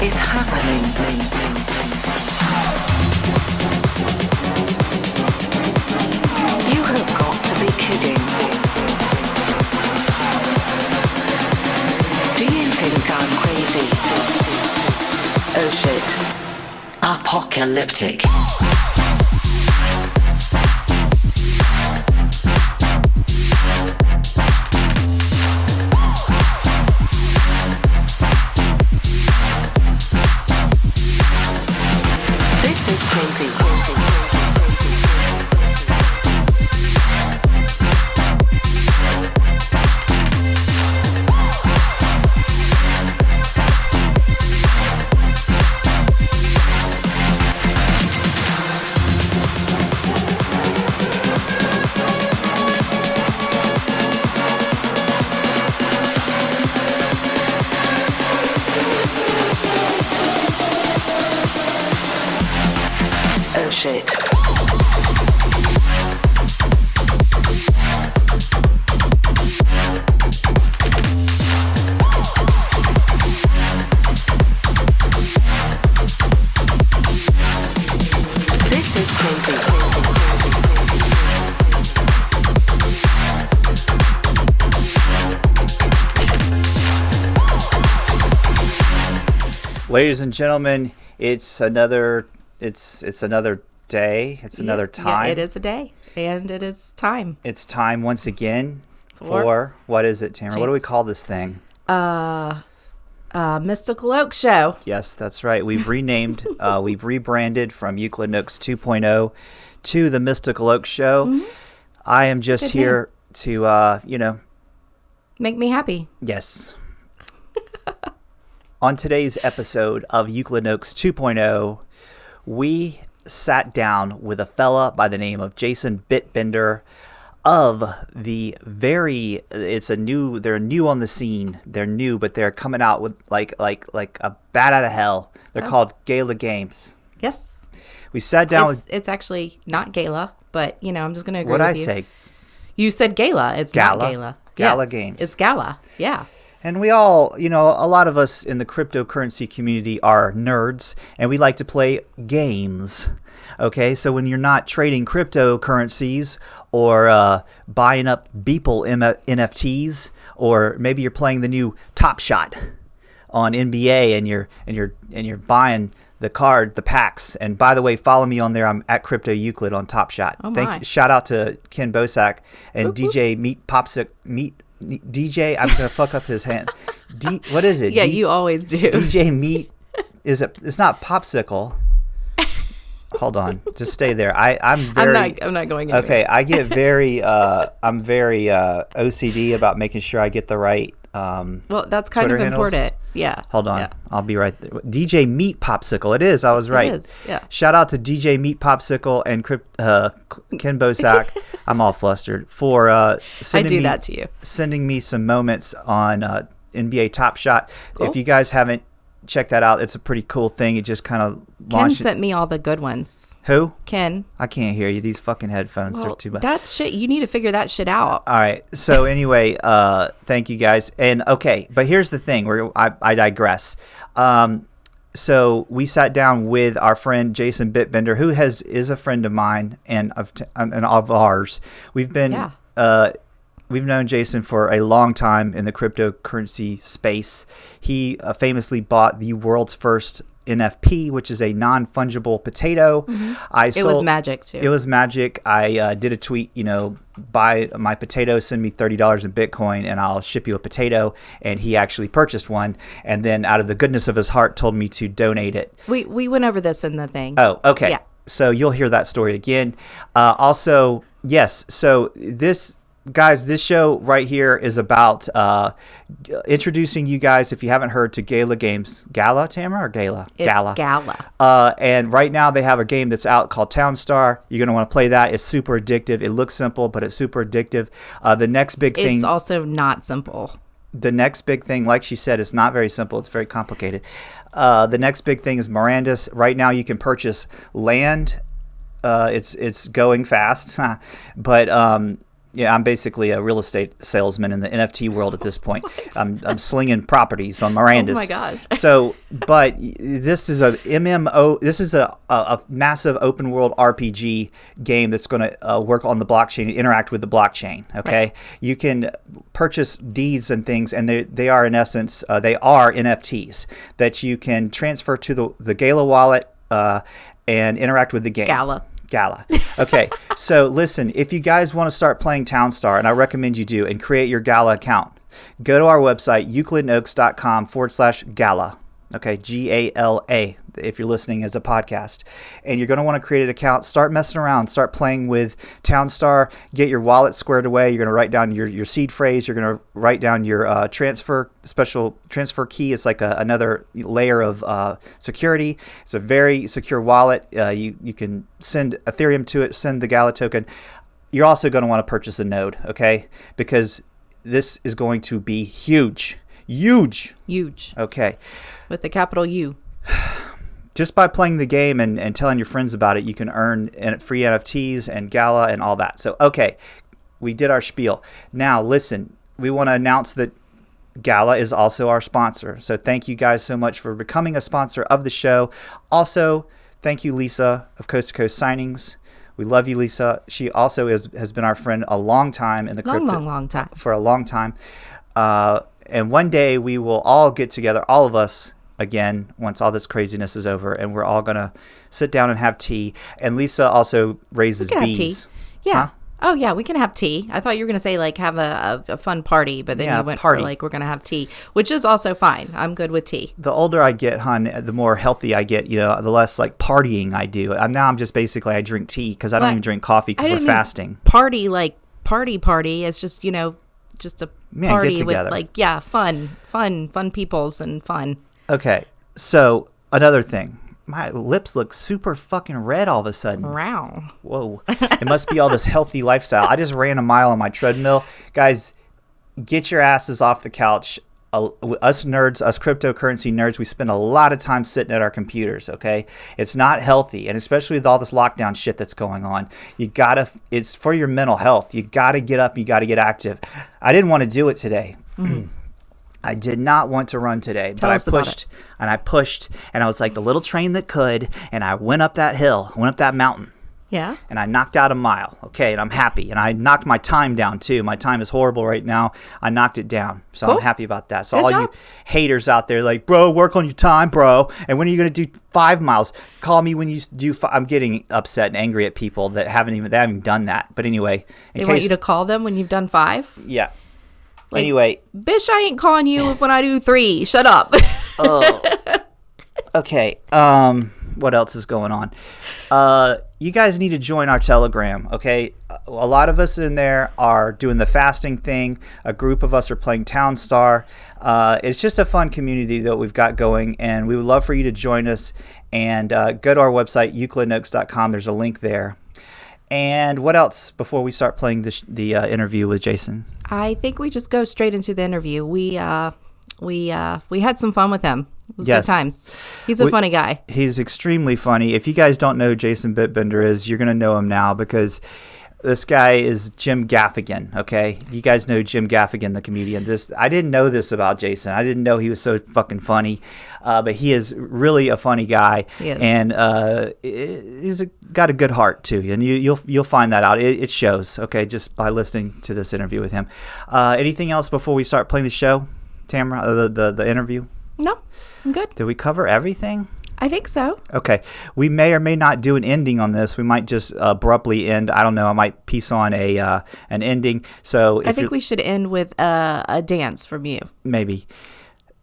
is happening? You have got to be kidding. Do you think I'm crazy? Oh shit. Apocalyptic. This is crazy. Oh shit. This is crazy. Ladies and gentlemen, it's another day. It's another time. Yeah, it is a day, and it is time. It's time once again for what is it, Tamara? What do we call this thing? Mystical Oak Show. Yes, that's right. We've renamed, we've rebranded from Euclid 2.0 to the Mystical Oak Show. Mm-hmm. I am just Good here to, Make me happy. yes. On today's episode of Euclid 2.0, we sat down with a fella by the name of Jason BitBender of they're new on the scene. They're new, but they're coming out with like a bat out of hell. They're called Gala Games. Yes. We sat down with, It's actually not Gala, but, I'm just going to agree what'd with I you. say? You said Gala. It's Gala? not Gala. Gala Yes, Games. It's Gala. Yeah. And we all, a lot of us in the cryptocurrency community are nerds, and we like to play games. Okay, so when you're not trading cryptocurrencies or buying up Beeple NFTs, or maybe you're playing the new Top Shot on NBA, and you're buying the packs. And by the way, follow me on there. I'm at Crypto Euclid on Top Shot. Oh Thank my. you. Shout out to Ken Bosak and Whoop, DJ DJ, I'm gonna fuck up his hand. What is it? Yeah, you always do. DJ Meat. It's not Popsicle. Hold on, just stay there. I'm not going anywhere. Okay, I get very I'm very OCD about making sure I get the right Well, that's kind Twitter of handles? important. Yeah. Hold on. Yeah. I'll be right there. DJ Meat Popsicle. It is. I was right. It is, yeah. Shout out to DJ Meat Popsicle and Ken Bosak. I'm all flustered for sending that to you. Sending me some moments on NBA Top Shot. Cool. If you guys haven't checked that out, it's a pretty cool thing. It just kind of Ken launched. sent me all the good ones. Who? Ken. I can't hear you. These fucking headphones are too bad. That's shit. You need to figure that shit out. All right. So anyway, thank you guys. And okay, but here's the thing. I digress. So we sat down with our friend Jason BitBender, who is a friend of mine and of ours. We've been we've known Jason for a long time in the cryptocurrency space. He famously bought the world's first NFP, which is a non-fungible potato. Mm-hmm. It was magic too. It was magic. I did a tweet, buy my potato, send me $30 in Bitcoin, and I'll ship you a potato. And he actually purchased one, and then out of the goodness of his heart, told me to donate it. We went over this in the thing. Oh, okay. Yeah. So you'll hear that story again. Also, yes. So this show right here is about introducing you guys, if you haven't heard, to Gala Games. Gala, Tamara, or Gala? It's Gala. And right now they have a game that's out called Townstar. You're going to want to play that. It's super addictive. It looks simple, but it's super addictive. The next big thing... It's also not simple. The next big thing, like she said, it's not very simple. It's very complicated. The next big thing is Miranda's. Right now you can purchase land. It's going fast. But... Yeah, I'm basically a real estate salesman in the NFT world at this point. I'm slinging properties on Miranda's. Oh my gosh. So, but this is a MMO. This is a massive open world RPG game that's going to work on the blockchain, interact with the blockchain. Okay, Right. you can purchase deeds and things, and they are in essence they are NFTs that you can transfer to the Gala wallet and interact with the game. Gala. Okay, so listen, if you guys want to start playing Townstar, and I recommend you do, and create your Gala account, go to our website, euclidoaks.com/Gala. Okay, GALA, if you're listening as a podcast. And you're going to want to create an account, start messing around, start playing with Townstar, get your wallet squared away. You're going to write down your seed phrase. You're going to write down your special transfer key. It's like another layer of security. It's a very secure wallet. You can send Ethereum to it, send the Gala token. You're also going to want to purchase a node, okay? Because this is going to be huge. Huge. Okay. With the capital U. Just by playing the game and telling your friends about it, you can earn free NFTs and Gala and all that. So, okay, we did our spiel. Now, listen, we want to announce that Gala is also our sponsor. So thank you guys so much for becoming a sponsor of the show. Also, thank you, Lisa of Coast2Coast Signings. We love you, Lisa. She also has been our friend a long time in the crypto. Long time. For a long time. And one day we will all get together, all of us, again, once all this craziness is over, and we're all going to sit down and have tea. And Lisa also raises bees. Have tea. Yeah. Huh? Oh, yeah, we can have tea. I thought you were going to say, like, have a fun party, but then you went for, like, we're going to have tea, which is also fine. I'm good with tea. The older I get, hon, the more healthy I get, the less, like, partying I do. Now I'm just basically, I drink tea because I don't even drink coffee because we're fasting. Party, like, party. It's just, just a party with, like, fun peoples and fun. Okay, so another thing. My lips look super fucking red all of a sudden. Wow. Whoa. It must be all this healthy lifestyle. I just ran a mile on my treadmill. Guys, get your asses off the couch. Us nerds, us cryptocurrency nerds, we spend a lot of time sitting at our computers, okay? It's not healthy, and especially with all this lockdown shit that's going on. It's for your mental health. You gotta get up, you gotta get active. I didn't want to do it today. I did not want to run today, but I pushed and I was like the little train that could, and I went up that hill, went up that mountain. Yeah. And I knocked out a mile. Okay, and I'm happy. And I knocked my time down too. My time is horrible right now. I knocked it down. So cool. I'm happy about that. So Good all job. you haters out there like, bro, work on your time, bro. And when are you going to do 5 miles? Call me when you do I'm getting upset and angry at people that haven't even done that. But anyway, they want you to call them when you've done 5? Yeah. Like, anyway, bitch, I ain't calling you when I do 3. Shut up. Oh. Okay. What else is going on? You guys need to join our Telegram, okay? A lot of us in there are doing the fasting thing. A group of us are playing Townstar. It's just a fun community that we've got going, and we would love for you to join us. And go to our website, euclidoaks.com. There's a link there. And what else before we start playing the interview with Jason? I think we just go straight into the interview. We had some fun with him. It was good times. He's a funny guy. He's extremely funny. If you guys don't know who Jason BitBender is, you're going to know him now because this guy is Jim Gaffigan, okay? You guys know Jim Gaffigan, the comedian. I didn't know this about Jason. I didn't know he was so fucking funny, but he is really a funny guy. He is. And he's got a good heart, too, and you'll find that out. It shows, okay, just by listening to this interview with him. Anything else before we start playing the show, Tamara, the interview? No, I'm good. Did we cover everything? I think so. Okay. We may or may not do an ending on this. We might just abruptly end. I don't know. I might piece on an ending. So I think we should end with a dance from you. Maybe.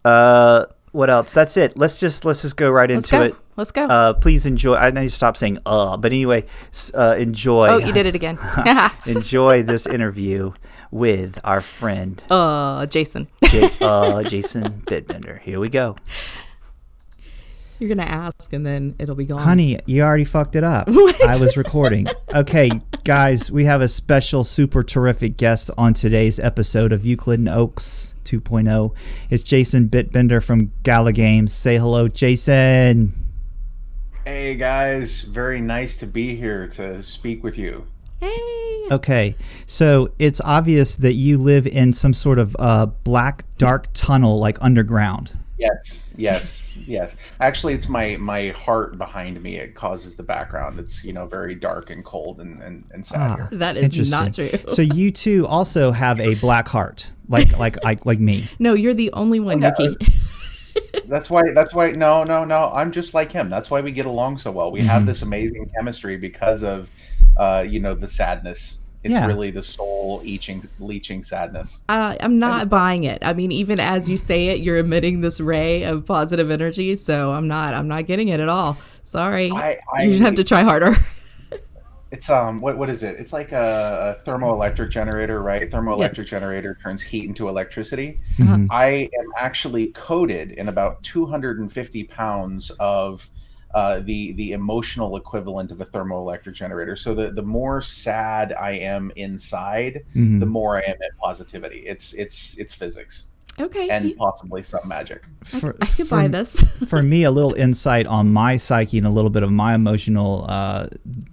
What else? That's it. Let's just go right into it. Let's go. Please enjoy. I need to stop saying but anyway, enjoy. Oh, you did it again. Enjoy this interview with our friend Jason. Jason BitBender. Here we go. You're going to ask and then it'll be gone. Honey, you already fucked it up. What? I was recording. Okay, guys, we have a special, super terrific guest on today's episode of Euclid and Oaks 2.0. It's Jason BitBender from Gala Games. Say hello, Jason. Hey, guys. Very nice to be here to speak with you. Hey, Okay, so it's obvious that you live in some sort of black, dark tunnel, like underground. Yes. Actually, it's my heart behind me. It causes the background. It's very dark and cold and sad here. That is not true. So you too also have a black heart, like me. No, you're the only one, Yuki. That's why. No. I'm just like him. That's why we get along so well. We have this amazing chemistry because of, the sadness. It's really the soul leeching sadness. I'm not buying it. I mean, even as you say it, you're emitting this ray of positive energy. So I'm not getting it at all. Sorry. You just have to try harder. It's what is it? It's like a thermoelectric generator, right? Thermoelectric generator turns heat into electricity. I am actually coated in about 250 pounds of the emotional equivalent of a thermoelectric generator. So the more sad I am inside, the more I am at positivity. It's physics. Okay. And possibly some magic. I could buy this. For me, a little insight on my psyche and a little bit of my emotional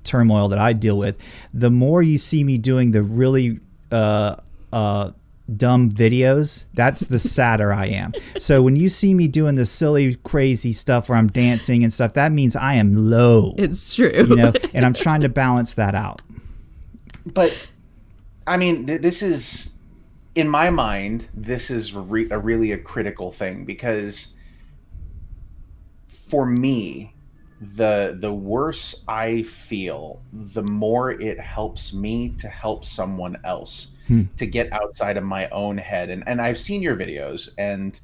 turmoil that I deal with. The more you see me doing the really dumb videos, that's the sadder I am. So when you see me doing the silly, crazy stuff where I'm dancing and stuff, that means I am low. It's true. And I'm trying to balance that out. But I mean, this is, in my mind, this is really a critical thing, because for me, the worse I feel, the more it helps me to help someone else to get outside of my own head. And I've seen your videos, and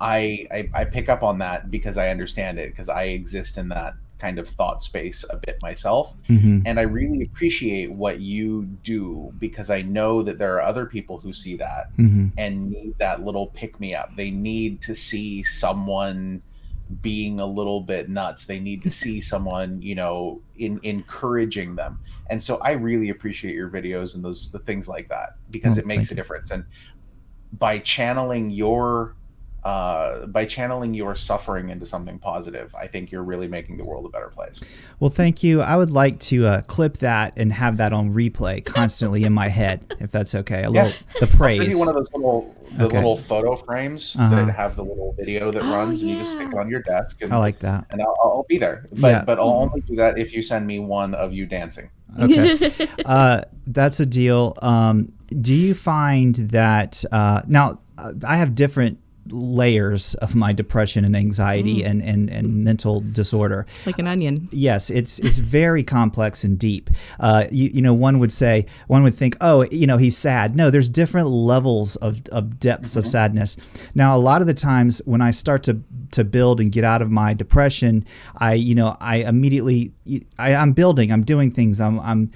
I pick up on that because I understand it, because I exist in that kind of thought space a bit myself. And I really appreciate what you do, because I know that there are other people who see that and need that little pick-me-up. They need to see someone being a little bit nuts. They need to see someone, encouraging them. And so I really appreciate your videos and the things like that, because it makes a difference. And by channeling your suffering into something positive, I think you're really making the world a better place. Well, thank you. I would like to clip that and have that on replay constantly in my head, if that's okay. The praise. I'll send you one of those little photo frames that have the little video that runs, and you just stick it on your desk. And, I like that. And I'll be there. But I'll only do that if you send me one of you dancing. Okay. That's a deal. Do you find that now I have different layers of my depression and anxiety and mental disorder, like an onion? Yes, it's very complex and deep. One would think, oh, he's sad. No, there's different levels of depths of sadness. Now, a lot of the times when I start to build and get out of my depression, I immediately I'm building, I'm doing things, I'm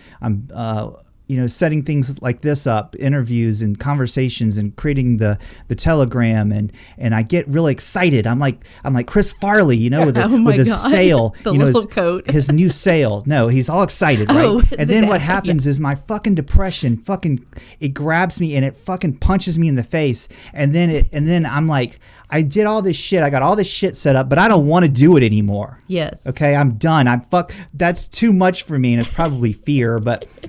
setting things like this up, interviews and conversations, and creating the Telegram, and I get really excited. I'm like Chris Farley, with the sail, the little coat, his new sail. No, he's all excited, right? And then what happens is my fucking depression it grabs me and it fucking punches me in the face, and then I'm like, I did all this shit. I got all this shit set up, but I don't want to do it anymore. Yes. Okay, I'm done. That's too much for me, and it's probably fear.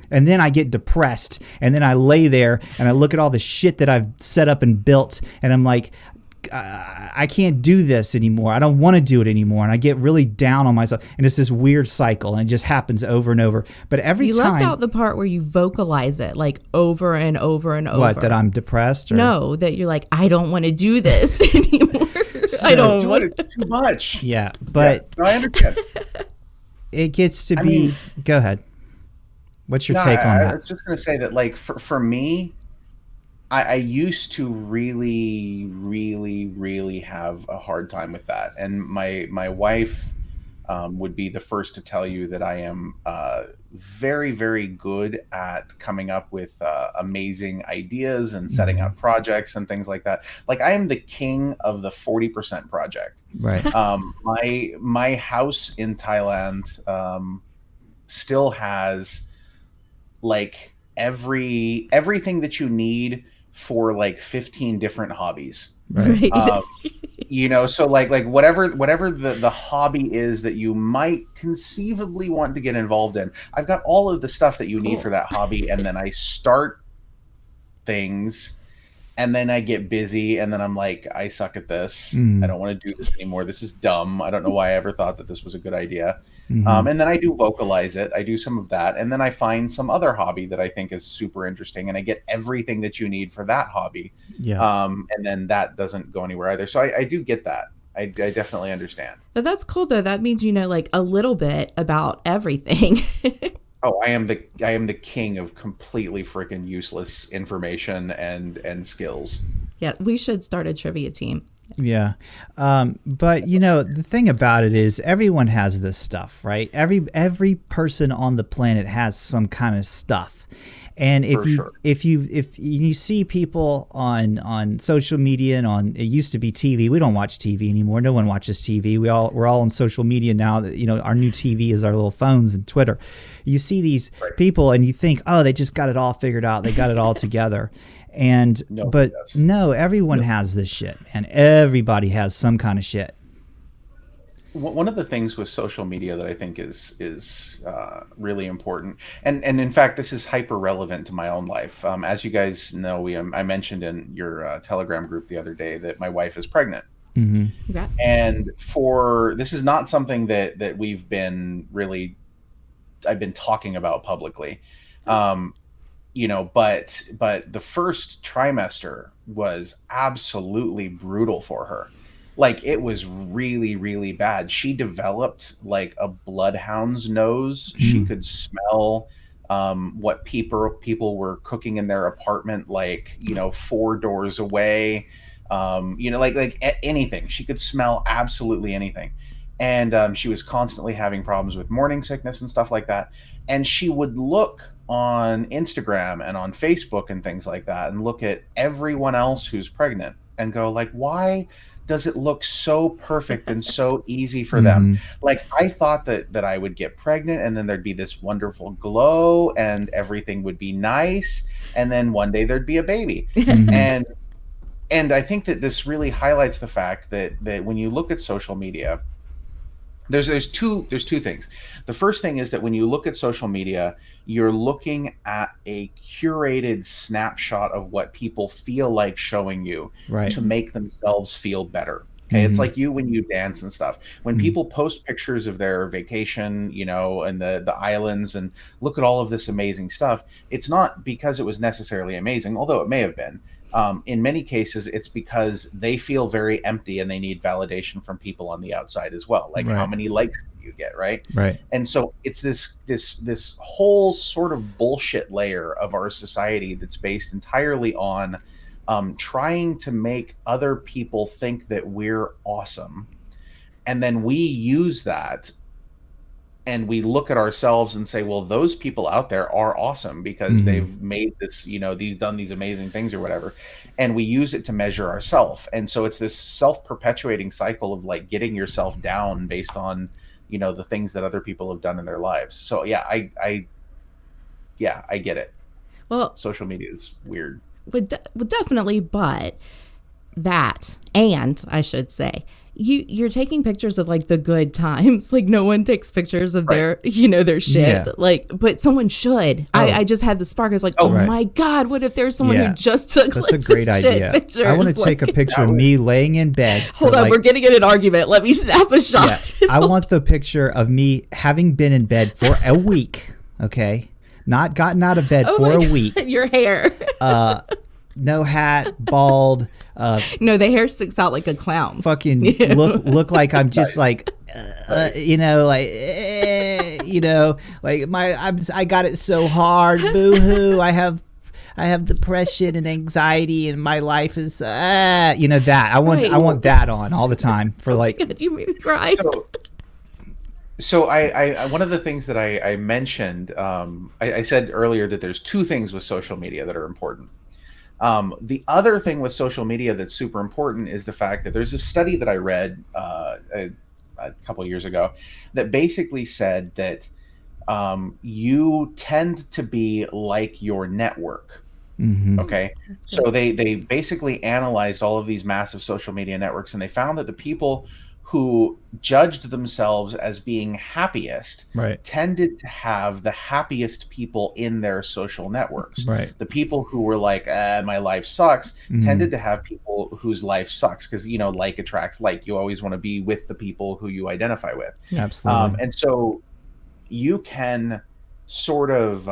And then I get depressed, and then I lay there and I look at all the shit that I've set up and built, and I'm like, I can't do this anymore. I don't want to do it anymore, and I get really down on myself, and it's this weird cycle, and it just happens over and over. But every time, you left out the part where you vocalize it like over and over and over. What, that I'm depressed? Or? No, that you're like, I don't want to do this anymore. I don't want it too much. Yeah, but I understand. It gets to be. Go ahead. What's your take on that? I was just going to say that, like, for me, I used to really, really, really have a hard time with that. And my wife would be the first to tell you that I am very, very good at coming up with amazing ideas and setting up projects and things like that. Like, I am the king of the 40% project. Right. My house in Thailand still has, like, everything that you need for like 15 different hobbies. Right. You know, so like whatever the hobby is that you might conceivably want to get involved in, I've got all of the stuff that you need for that hobby, and then I start things, and then I get busy, and then I'm like, I suck at this. I don't want to do this anymore. This is dumb. I don't know why I ever thought that this was a good idea. And then I do vocalize it. I do some of that, and then I find some other hobby that I think is super interesting, and I get everything that you need for that hobby. And then that doesn't go anywhere either. So I do get that. I definitely understand. But that's cool though. That means you know like a little bit about everything. Oh, I am the king of completely freaking useless information and skills. Yeah, we should start a trivia team. Yeah. But you know, the thing about it is everyone has this stuff, right? Every person on the planet has some kind of stuff. And if you see people on social media and on, it used to be TV. We don't watch TV anymore. No one watches TV. We're all on social media now. That, you know, our new TV is our little phones and Twitter. You see these people and you think, oh, they just got it all figured out. They got it all together. And no, everyone has this shit, and everybody has some kind of shit. One of the things with social media that I think is really important, and in fact, this is hyper relevant to my own life. As you guys know, I mentioned in your Telegram group the other day that my wife is pregnant. And this is not something that I've been talking about publicly. You know, but the first trimester was absolutely brutal for her. Like, it was really, really bad. She developed like a bloodhound's nose. She could smell what people were cooking in their apartment, like, you know, 4 doors away. You know, like anything. She could smell absolutely anything. And she was constantly having problems with morning sickness and stuff like that. And she would look on Instagram and on Facebook and things like that and look at everyone else who's pregnant and go like, why does it look so perfect and so easy for them? Like, I thought that I would get pregnant and then there'd be this wonderful glow and everything would be nice, and then one day there'd be a baby. And I think that this really highlights the fact that when you look at social media, there's two things. The first thing is that when you look at social media, you're looking at a curated snapshot of what people feel like showing you to make themselves feel better. Okay, it's like you when you dance and stuff. When people post pictures of their vacation, you know, and the islands, and look at all of this amazing stuff, it's not because it was necessarily amazing, although it may have been. In many cases, it's because they feel very empty and they need validation from people on the outside as well. Like, how many likes do you get, right? And so it's this whole sort of bullshit layer of our society that's based entirely on trying to make other people think that we're awesome. And then we use that and we look at ourselves and say, well, those people out there are awesome because they've made this, you know, done these amazing things or whatever. And we use it to measure ourselves. And so it's this self-perpetuating cycle of like getting yourself down based on, you know, the things that other people have done in their lives. So yeah, I get it. Well, social media is weird. Well, definitely, but that, and I should say, you're taking pictures of like the good times. Like, no one takes pictures of their, you know, their shit. Like, but someone should. I just had the spark. I was like, oh my God, what if there's someone who just took That's a great idea. Pictures? I want to take a picture of me laying in bed. Hold on, we're getting in an argument. Let me snap a shot. I want the picture of me having been in bed for a week. Okay. Not gotten out of bed for a week. Your hair. No hat, bald. No, the hair sticks out like a clown. Fucking look like I'm just like, you know, like, you know, like I got it so hard. Boo hoo. I have depression and anxiety, and my life is, you know, that I want that on all the time for like. God, you made me cry. So I one of the things that I mentioned, I said earlier that there's 2 things with social media that are important. The other thing with social media that's super important is the fact that there's a study that I read a couple of years ago that basically said that you tend to be like your network. Okay. So they basically analyzed all of these massive social media networks, and they found that the people who judged themselves as being happiest tended to have the happiest people in their social networks. The people who were like, my life sucks, tended to have people whose life sucks, because, you know, like attracts like. You always want to be with the people who you identify with. Absolutely. And so you can sort of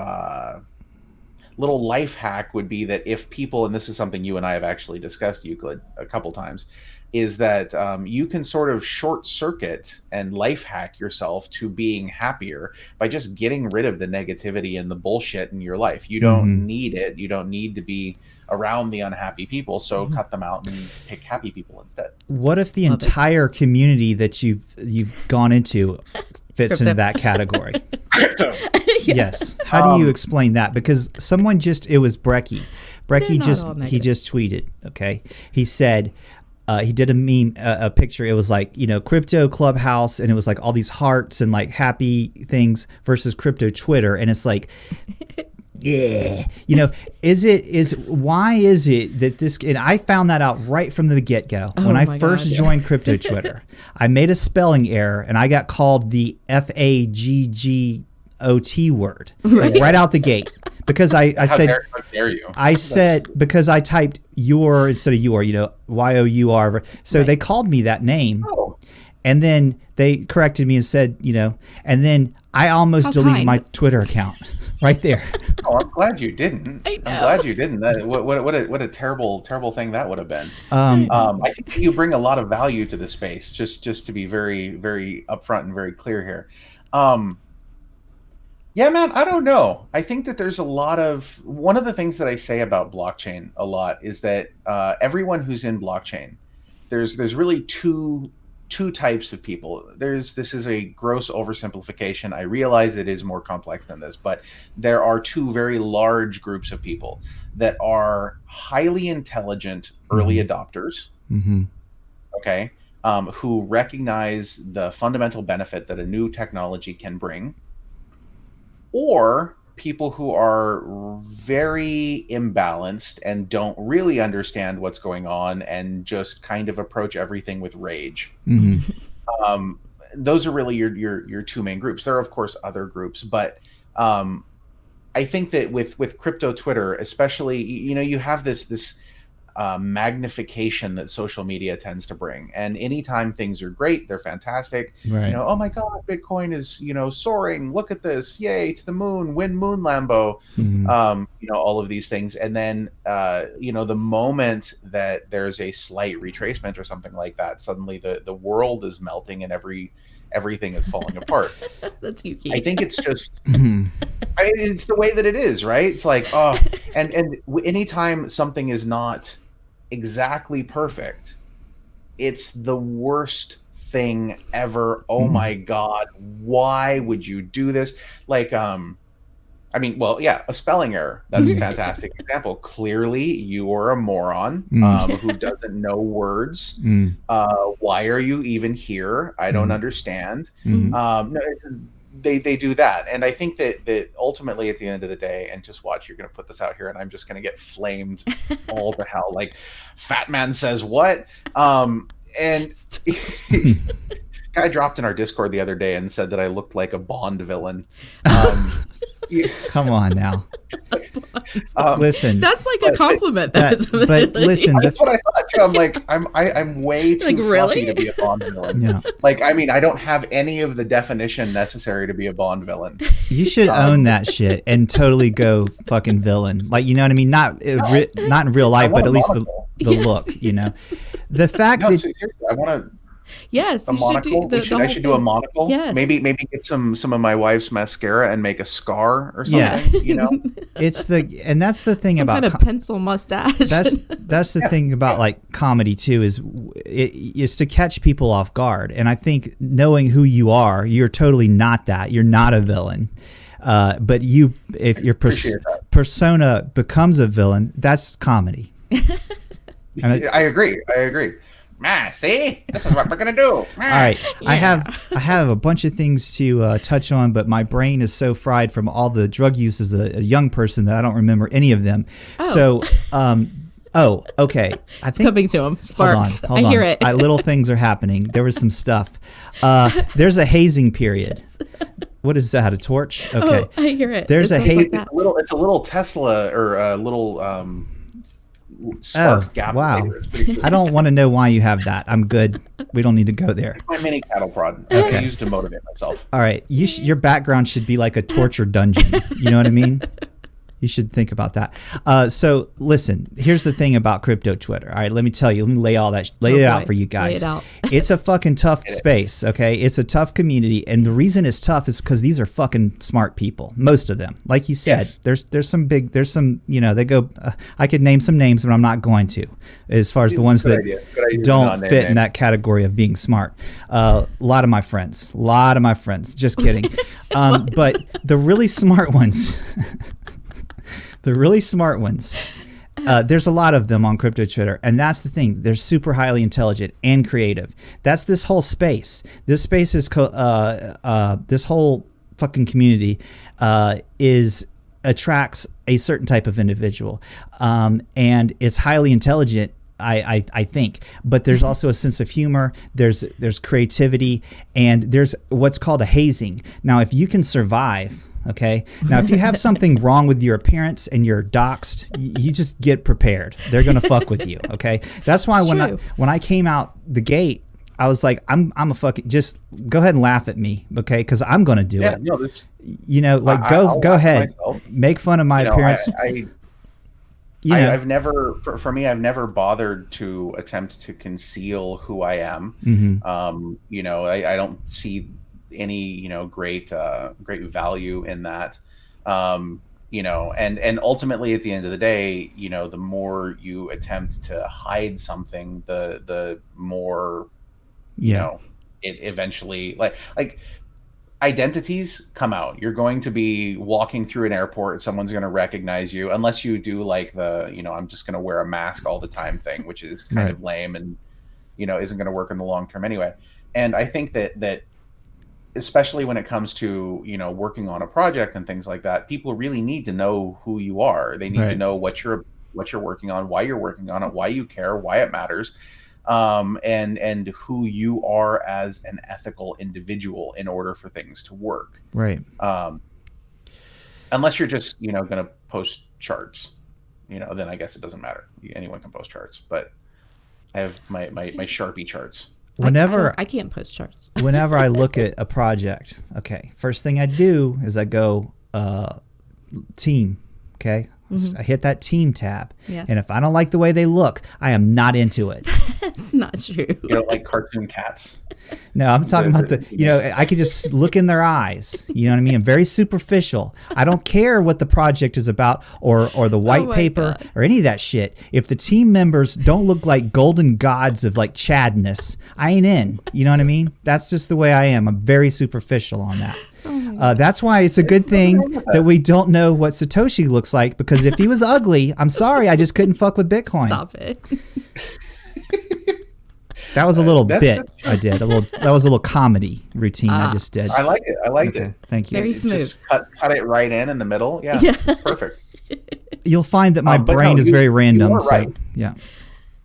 little life hack would be that if people, and this is something you and I have actually discussed, Euclid, a couple times, is that you can sort of short circuit and life hack yourself to being happier by just getting rid of the negativity and the bullshit in your life. You don't need it. You don't need to be around the unhappy people, so cut them out and pick happy people instead. What if the entire community that you've gone into fits into that category? Yes. How do you explain that? Because someone it was Brecky. He just tweeted, okay? He said, he did a meme, a picture. It was like, you know, crypto Clubhouse, and it was like all these hearts and like happy things versus crypto Twitter. And it's like, yeah, you know, why is it that this, and I found that out right from the get-go. When I first joined crypto Twitter, I made a spelling error and I got called the FAGGOT word right out the gate. Because I said, how dare you? I said, because I typed your instead of your, you know, YOUR. So they called me that name. And then they corrected me and said, you know, and then I almost deleted my Twitter account right there. Oh, I'm glad you didn't. I'm glad you didn't. What a terrible thing that would have been. I think you bring a lot of value to the space, just to be very, very upfront and very clear here. Yeah, man, I don't know. I think that there's one of the things that I say about blockchain a lot is that everyone who's in blockchain, there's really two types of people. This is a gross oversimplification. I realize it is more complex than this, but there are two very large groups of people that are highly intelligent early adopters, okay, who recognize the fundamental benefit that a new technology can bring, or people who are very imbalanced and don't really understand what's going on and just kind of approach everything with rage. Those are really your two main groups. There are, of course, other groups, but I think that with crypto Twitter, especially, you know, you have this magnification that social media tends to bring. And anytime things are great, they're fantastic. You know, oh my God, Bitcoin is, you know, soaring. Look at this. Yay, to the moon, win moon Lambo. You know, all of these things. And then, you know, the moment that there's a slight retracement or something like that, suddenly the world is melting and everything is falling apart. That's Yuki. I think it's just, it's the way that it is, right? It's like, oh, and anytime something is not exactly perfect, it's the worst thing ever. Oh my God, why would you do this? Like, I mean, well, yeah, a spelling error. That's a fantastic example. Clearly, you are a moron who doesn't know words. Why are you even here? I don't understand. No, they do that. And I think that ultimately at the end of the day, and just watch, you're going to put this out here and I'm just going to get flamed all to hell. Like, Fat Man says what? And guy dropped in our Discord the other day and said that I looked like a Bond villain. Come on now. Listen, that's like a compliment. But listen, that's what I thought too. I'm like, I'm way too fluffy to be a Bond villain. Yeah. Like, I mean, I don't have any of the definition necessary to be a Bond villain. You should own that shit and totally go fucking villain. Like, you know what I mean? Not in real life, but at least the look. You know, the fact that seriously, I want to. Yes, a monocle. I should do a monocle. Yes. Maybe get some of my wife's mascara and make a scar or something. Yeah. You know, that's the thing some about kind of pencil mustache. That's the thing about like comedy too, is to catch people off guard. And I think knowing who you are, you're totally not that. You're not a villain. But if your persona becomes a villain, that's comedy. I agree. See, this is what we're gonna do. All right, yeah. I have a bunch of things to touch on, but my brain is so fried from all the drug use as a young person that I don't remember any of them. So, okay. I think coming to him. Sparks. Hold on. I hear it. Little things are happening. There was some stuff. There's a hazing period. What is that? A torch? Okay. I hear it. There's a hazing. Like it's a little Tesla or a little spark gap. Wow. Cool. I don't want to know why you have that. I'm good. We don't need to go there. It's my mini cattle prod. Okay. I used to motivate myself. All right. Your background should be like a torture dungeon. You know what I mean? You should think about that. So listen, here's the thing about crypto Twitter. All right, let me tell you. Let me lay it out for you guys. Lay it out. It's a fucking tough space, okay? It's a tough community, and the reason it's tough is because these are fucking smart people. Most of them, like you said, yes. there's some they go. I could name some names, but I'm not going to. As far as the ones that don't fit in that category of being smart. A lot of my friends. Just kidding. But the really smart ones. The really smart ones, there's a lot of them on crypto Twitter, and that's the thing. They're super highly intelligent and creative. That's this whole space. This space is this whole fucking community attracts a certain type of individual, and it's highly intelligent. I think, but there's also a sense of humor. There's creativity, and there's what's called a hazing. Now, if you can survive. Okay. Now, if you have something wrong with your appearance and you're doxxed, you just get prepared. They're gonna fuck with you. Okay. That's why when I came out the gate, I was like, I'm a fucking just go ahead and laugh at me, okay? Because I'm gonna do it. No, go ahead, make fun of my appearance. I've never, for me, I've never bothered to attempt to conceal who I am. Mm-hmm. I don't see any great value in that, and ultimately at the end of the day, the more you attempt to hide something, the more it eventually like identities come out. You're going to be walking through an airport, someone's going to recognize you, unless you do like the I'm just going to wear a mask all the time thing, which is kind of lame and isn't going to work in the long term anyway. And I think that especially when it comes to working on a project and things like that, people really need to know who you are. They need to know what you're working on, why you're working on it, why you care, why it matters, and who you are as an ethical individual in order for things to work. Right. Unless you're just going to post charts, then I guess it doesn't matter. Anyone can post charts, but I have my Sharpie charts. I can't post charts. Whenever I look at a project, okay, first thing I do is I go team, okay? Mm-hmm. I hit that team tab. Yeah. And if I don't like the way they look, I am not into it. That's not true. You don't like cartoon cats? No, I'm talking about I could just look in their eyes. You know what I mean? I'm very superficial. I don't care what the project is about or the white paper or any of that shit. If the team members don't look like golden gods of like Chadness, I ain't in. You know what I mean? That's just the way I am. I'm very superficial on that. That's why it's a good thing that we don't know what Satoshi looks like, because if he was ugly, I'm sorry, I just couldn't fuck with Bitcoin. Stop it. That was a little bit I did. That was a little comedy routine I just did. I like it. I liked it. Thank you. Very smooth. Just cut it right in the middle. Yeah. Perfect. You'll find that my brain is very random. Right. So, yeah.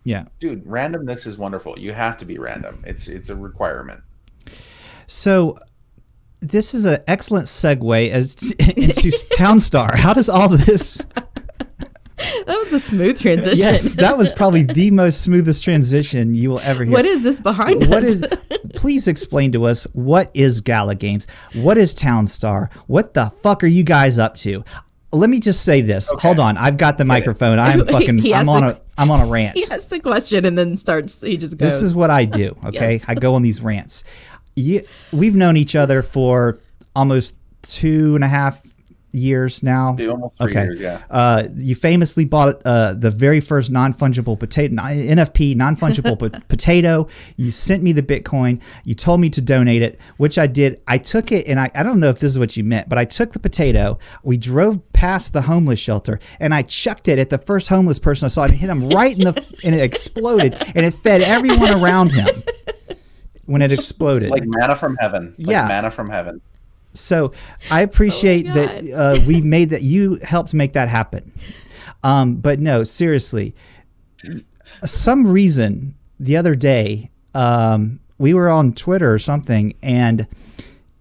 Yeah. Dude, randomness is wonderful. You have to be random. It's a requirement. So this is an excellent segue into Townstar. How does all this... That was a smooth transition. Yes, that was probably the most smoothest transition you will ever hear. What is this behind us? Please explain to us, what is Gala Games? What is Townstar? What the fuck are you guys up to? Let me just say this. Okay. Hold on. I've got the microphone. I'm on a rant. He asks the question and then he just goes. This is what I do, okay? Yes. I go on these rants. We've known each other for almost 2.5 years now. Almost 3 years, yeah. You famously bought the very first non-fungible potato, NFP, non-fungible potato. You sent me the Bitcoin. You told me to donate it, which I did. I took it, and I don't know if this is what you meant, but I took the potato. We drove past the homeless shelter, and I chucked it at the first homeless person I saw, and it hit him right and it exploded, and it fed everyone around him when it exploded. Like manna from heaven. Yeah. Manna from heaven. So I appreciate that we made that. You helped make that happen. But no, seriously, some reason the other day we were on Twitter or something, and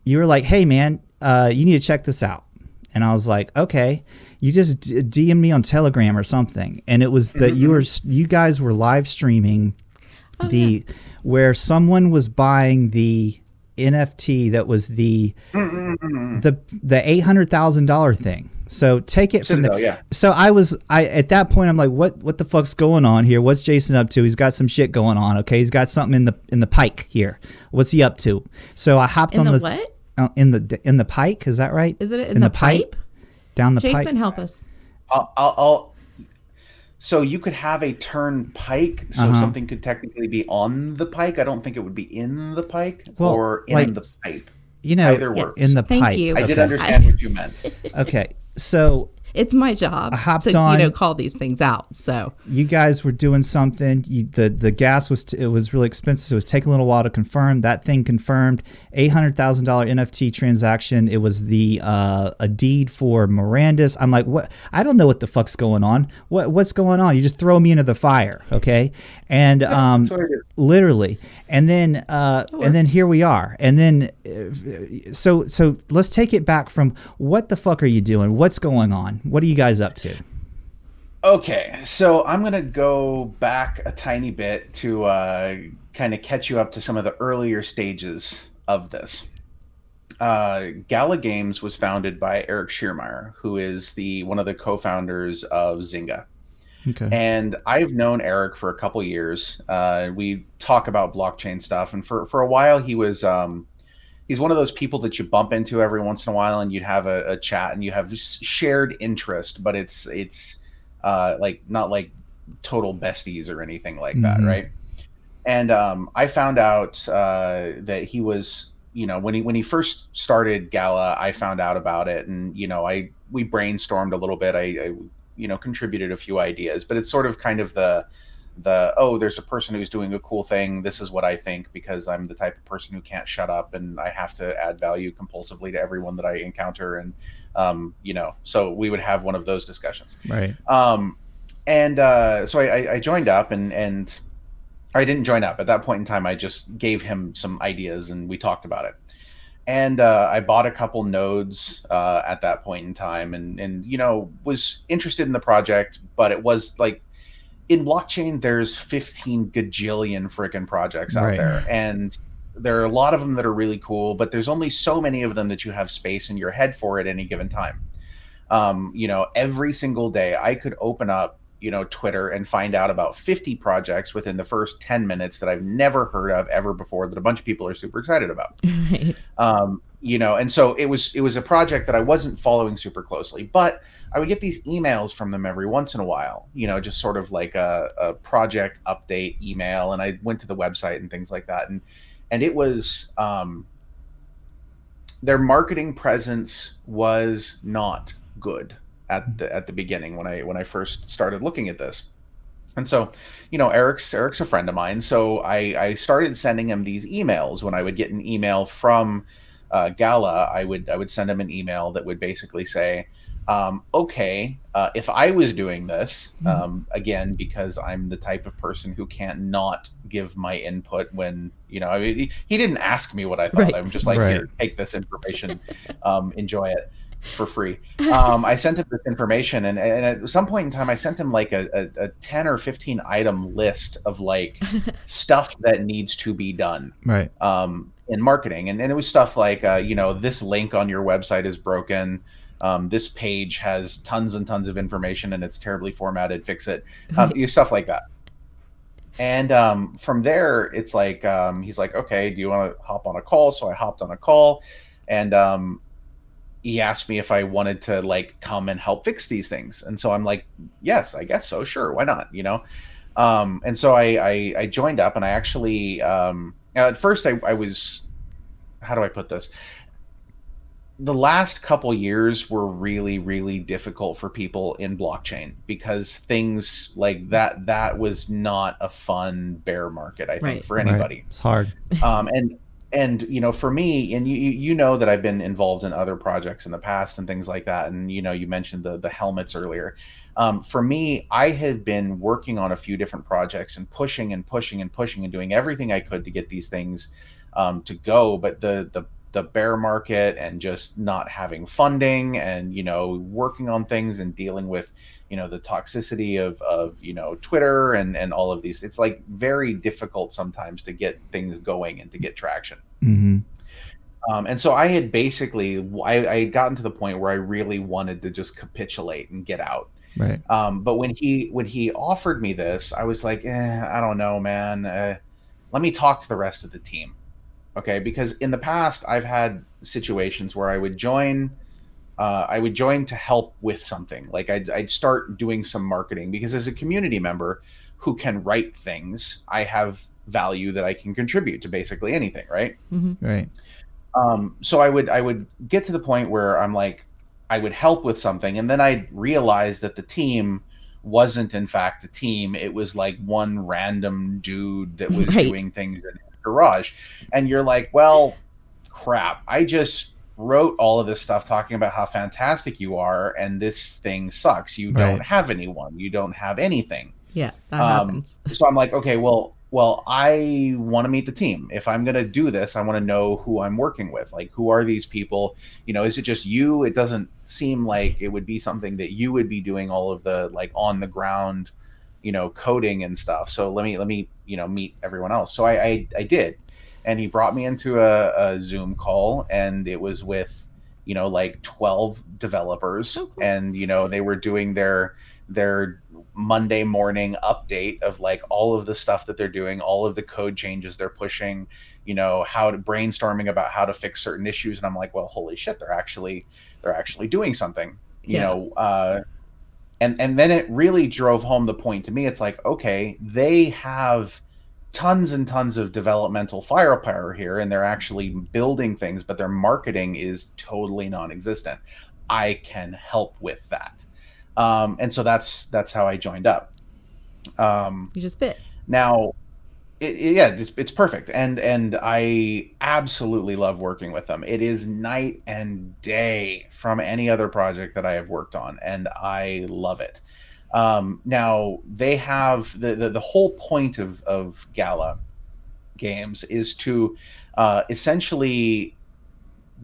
you were like, "Hey man, you need to check this out." And I was like, "Okay." You just DM'd me on Telegram or something, and it was that you guys were live streaming where someone was buying the NFT that was the $800,000 thing. So take it from the. Yeah. So I at that point I'm like, what the fuck's going on here? What's Jason up to? He's got some shit going on. Okay, he's got something in the pike here. What's he up to? So I hopped on the what? In the pike. Is that right? Is it in the pipe? Down the pipe. Jason, help us. So you could have a turn pike, so something could technically be on the pike. I don't think it would be in the pike or in the pipe. Either works. In the pipe. Thank you. I did understand what you meant. Okay, so it's my job to call these things out. So you guys were doing something. The gas was really expensive. So it was taking a little while to confirm. That thing confirmed. $800,000 NFT transaction. It was a deed for Mirandus. I'm like, what? I don't know what the fuck's going on. What's going on? You just throw me into the fire, okay? And literally. And then here we are. And then so let's take it back from what the fuck are you doing? What's going on? What are you guys up to? Okay, so I'm going to go back a tiny bit to kind of catch you up to some of the earlier stages of this. Gala Games was founded by Eric Schiermeier, who is one of the co-founders of Zynga. Okay. And I've known Eric for a couple years. We talk about blockchain stuff, and for a while he was he's one of those people that you bump into every once in a while, and you'd have a chat, and you have shared interest, but it's like not like total besties or anything like that, right? And I found out that he was, when he first started Gala, I found out about it, and we brainstormed a little bit. I contributed a few ideas, but it's sort of kind of there's a person who's doing a cool thing. This is what I think, because I'm the type of person who can't shut up, and I have to add value compulsively to everyone that I encounter. And, so we would have one of those discussions. Right. So I joined up, and I didn't join up at that point in time. I just gave him some ideas, and we talked about it. And I bought a couple nodes at that point in time, and was interested in the project, but it was like, in blockchain, there's 15 gajillion freaking projects out there. And there are a lot of them that are really cool, but there's only so many of them that you have space in your head for at any given time. Every single day I could open up, Twitter and find out about 50 projects within the first 10 minutes that I've never heard of ever before, that a bunch of people are super excited about. Right. And so it was a project that I wasn't following super closely, but I would get these emails from them every once in a while, just sort of like a project update email. And I went to the website and things like that. And it was, their marketing presence was not good at the beginning when I first started looking at this. And so, Eric's a friend of mine. So I started sending him these emails. When I would get an email from Gala, I would send him an email that would basically say, if I was doing this, again, because I'm the type of person who can't not give my input when, he didn't ask me what I thought. Right. I'm just like, here, take this information, enjoy it. It's for free. I sent him this information, and at some point in time, I sent him like a 10 or 15 item list of like stuff that needs to be done. Right. In marketing. And it was stuff like, this link on your website is broken. This page has tons and tons of information and it's terribly formatted. Fix it. Stuff like that. And from there, it's like, he's like, okay, do you want to hop on a call? So I hopped on a call, and he asked me if I wanted to like come and help fix these things. And so I'm like, yes, I guess so. Sure. Why not? And so I joined up, and I actually, at first I was, how do I put this? The last couple years were really, really difficult for people in blockchain, because things like that was not a fun bear market, I think, for anybody. Right. It's hard. And for me, and you know that I've been involved in other projects in the past and things like that, and you mentioned the helmets earlier. For me, I had been working on a few different projects and pushing and pushing and pushing and doing everything I could to get these things to go, but the bear market and just not having funding and working on things and dealing with the toxicity of Twitter and all of these, it's like very difficult sometimes to get things going and to get traction. Mm-hmm. And so I had basically I had gotten to the point where I really wanted to just capitulate and get out. Right. But when he offered me this, I was like, I don't know, man. Let me talk to the rest of the team. Okay, because in the past I've had situations where I would join to help with something. Like I'd start doing some marketing, because as a community member who can write things, I have value that I can contribute to basically anything, right? Mm-hmm. Right. So I would get to the point where I'm like, I would help with something, and then I'd realize that the team wasn't in fact a team. It was like one random dude that was doing things in his garage. And you're like, well, crap, I just wrote all of this stuff talking about how fantastic you are, and this thing sucks. You don't have anyone. You don't have anything. Yeah, that happens. So I'm like, okay, well, I want to meet the team. If I'm going to do this, I want to know who I'm working with. Like, who are these people? Is it just you? It doesn't seem like it would be something that you would be doing all of the like on the ground, coding and stuff. So let me, meet everyone else. So I did. And he brought me into a Zoom call, and it was with, like 12 developers. Oh, cool. And, they were doing their Monday morning update of like all of the stuff that they're doing, all of the code changes they're pushing, how to brainstorming about how to fix certain issues. And I'm like, well, holy shit, they're actually doing something, and then it really drove home the point to me. It's like, okay, they have tons and tons of developmental firepower here, and they're actually building things, but their marketing is totally non-existent. I can help with that. And so that's how I joined up. You just fit. Now, it's perfect. And I absolutely love working with them. It is night and day from any other project that I have worked on, and I love it. Now they have the whole point of Gala Games is to essentially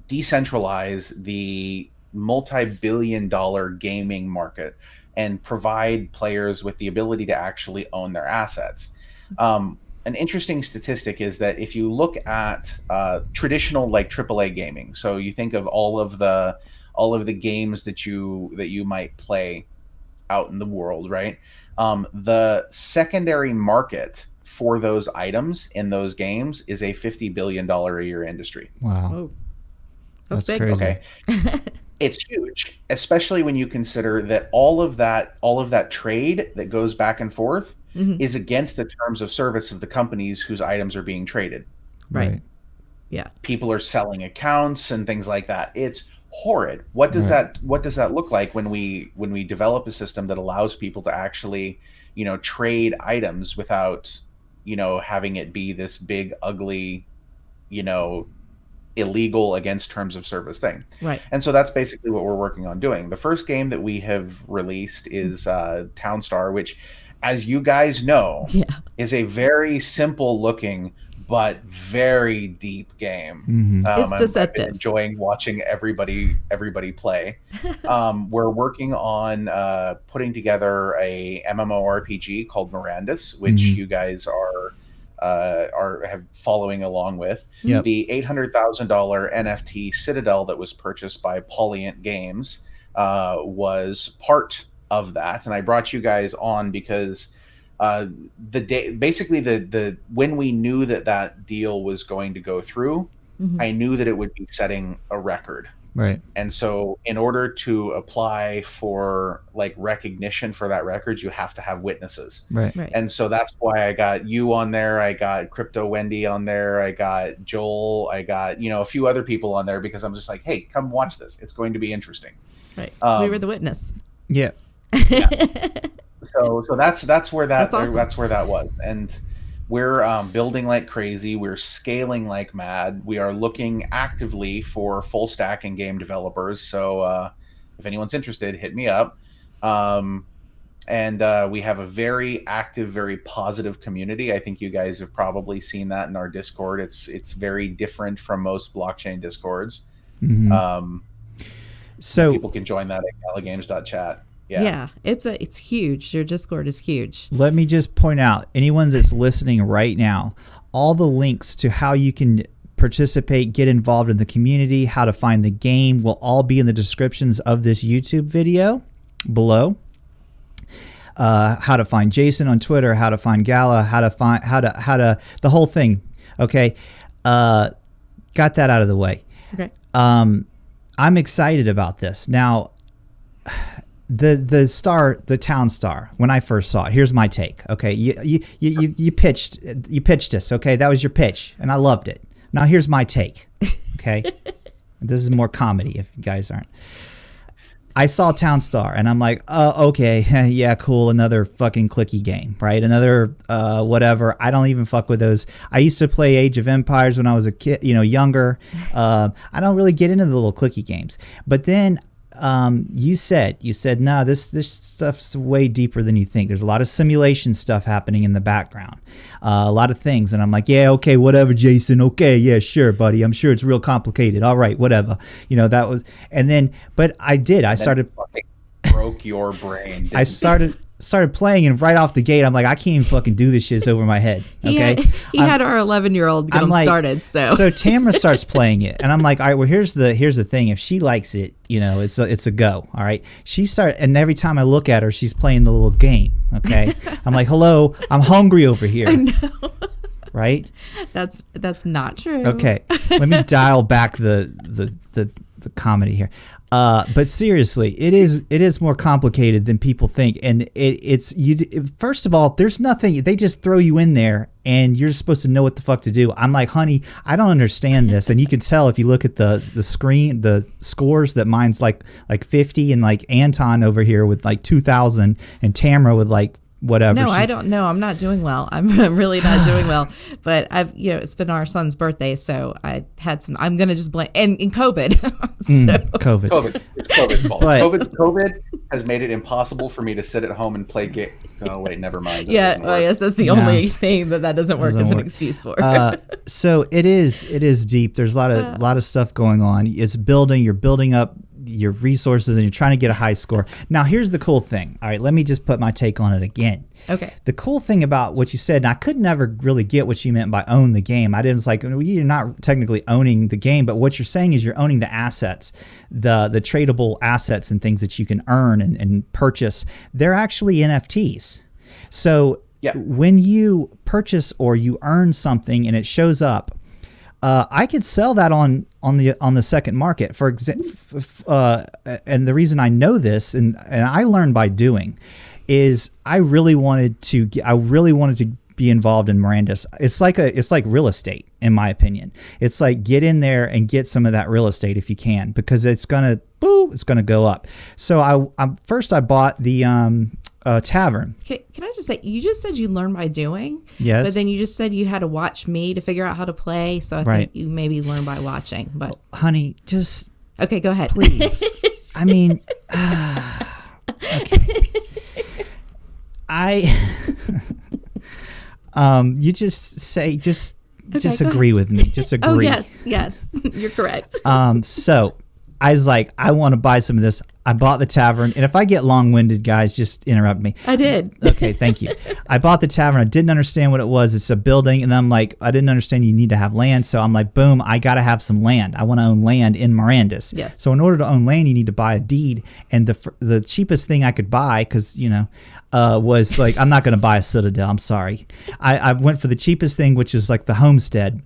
decentralize the multi-billion-dollar gaming market and provide players with the ability to actually own their assets. An interesting statistic is that if you look at traditional like AAA gaming, so you think of all of the games that you might play out in the world, right? The secondary market for those items in those games is a $50 billion a year industry. Wow. Oh, that's big. Crazy. Okay. It's huge, especially when you consider that all of that trade that goes back and forth is against the terms of service of the companies whose items are being traded. Right. Yeah. People are selling accounts and things like that. It's horrid. What does that look like when we develop a system that allows people to actually, trade items without, having it be this big, ugly, illegal against terms of service thing. Right. And so that's basically what we're working on doing. The first game that we have released is Townstar, which, as you guys know, is a very simple looking but very deep game. It's deceptive. I'm enjoying watching everybody play. We're working on putting together a MMORPG called Mirandus, which you guys are following along with. Yep. The $800,000 NFT Citadel that was purchased by Polyant Games was part of that, and I brought you guys on because the day, basically the when we knew that deal was going to go through, I knew that it would be setting a record. Right. And so in order to apply for like recognition for that record, you have to have witnesses. Right. And so that's why I got you on there. I got Crypto Wendy on there. I got Joel. I got, a few other people on there because I'm just like, hey, come watch this. It's going to be interesting. Right. We were the witness. Yeah. So that's where that awesome. that's where that was. And we're building like crazy. We're scaling like mad. We are looking actively for full stack and game developers. So if anyone's interested, hit me up. And we have a very active, very positive community. I think you guys have probably seen that in our Discord. It's very different from most blockchain Discords. Mm-hmm. So people can join that at galagames.chat. Yeah, it's huge. Your Discord is huge. Let me just point out, anyone that's listening right now, all the links to how you can participate, get involved in the community, how to find the game will all be in the descriptions of this YouTube video below. How to find Jason on Twitter, how to find Gala, how to the whole thing. Okay, got that out of the way. Okay. I'm excited about this now. The town star, when I first saw it, here's my take. Okay, you pitched us. Okay, that was your pitch, and I loved it. Now here's my take. Okay, this is more comedy if you guys aren't. I saw Town Star, and I'm like, oh, okay, yeah, cool, another fucking clicky game, right? Another whatever. I don't even fuck with those. I used to play Age of Empires when I was a kid, younger. I don't really get into the little clicky games. But then you said, no, this stuff's way deeper than you think. There's a lot of simulation stuff happening in the background, a lot of things. And I'm like, yeah, okay, whatever, Jason. Okay, yeah, sure, buddy. I'm sure it's real complicated. All right, whatever. That was, and then, but I did. I started broke your brain. I started playing, and right off the gate, I'm like, I can't even fucking do this shit. It's over my head. Okay, he had our 11-year-old get him started. So Tamara starts playing it, and I'm like, all right, well, here's the thing. If she likes it, it's a go. All right, and every time I look at her, she's playing the little game. Okay, I'm like, hello, I'm hungry over here. I know. Right? That's not true. Okay, let me dial back the comedy here. But seriously, it is more complicated than people think, and first of all, there's nothing. They just throw you in there, and you're supposed to know what the fuck to do. I'm like, honey, I don't understand this, and you can tell if you look at the screen, the scores, that mine's like 50, and like Anton over here with like 2,000, and Tamara with like whatever. No, I don't know. I'm not doing well. I'm really not doing well. But it's been our son's birthday, so I had some. I'm gonna just blame and COVID. COVID. It's COVID's fault. COVID has made it impossible for me to sit at home and play game. Oh wait, never mind. Yes, that's the only thing that doesn't work as an excuse for. So it is deep. There's a lot of stuff going on. It's building. You're building up your resources, and you're trying to get a high score. Now, here's the cool thing. All right, let me just put my take on it again. Okay. The cool thing about what you said, and I could never really get what you meant by own the game. I didn't like, you're not technically owning the game, but what you're saying is you're owning the assets, the tradable assets and things that you can earn and purchase. They're actually NFTs. So when you purchase or you earn something and it shows up, I could sell that on the second market, for example. And the reason I know this, and I learned by doing, is I really wanted to be involved in Mirandus. It's like real estate, in my opinion. It's like, get in there and get some of that real estate if you can, because it's gonna go up. So I bought the tavern. Can I just say, you just said you learn by doing? Yes. But then you just said you had to watch me to figure out how to play. So I think you maybe learn by watching. But honey, just okay, go ahead, please. I mean, okay. You just say just agree with me. Just agree. Oh yes, you're correct. So I was like, I want to buy some of this. I bought the tavern, and if I get long-winded, guys, just interrupt me. I did. Okay, thank you. I bought the tavern. I didn't understand what it was. It's a building, and I'm like, I didn't understand you need to have land, so I'm like, boom, I got to have some land. I want to own land in Mirandus. Yes. So in order to own land, you need to buy a deed, and the cheapest thing I could buy, because, was like, I'm not going to buy a Citadel. I'm sorry. I went for the cheapest thing, which is like the homestead,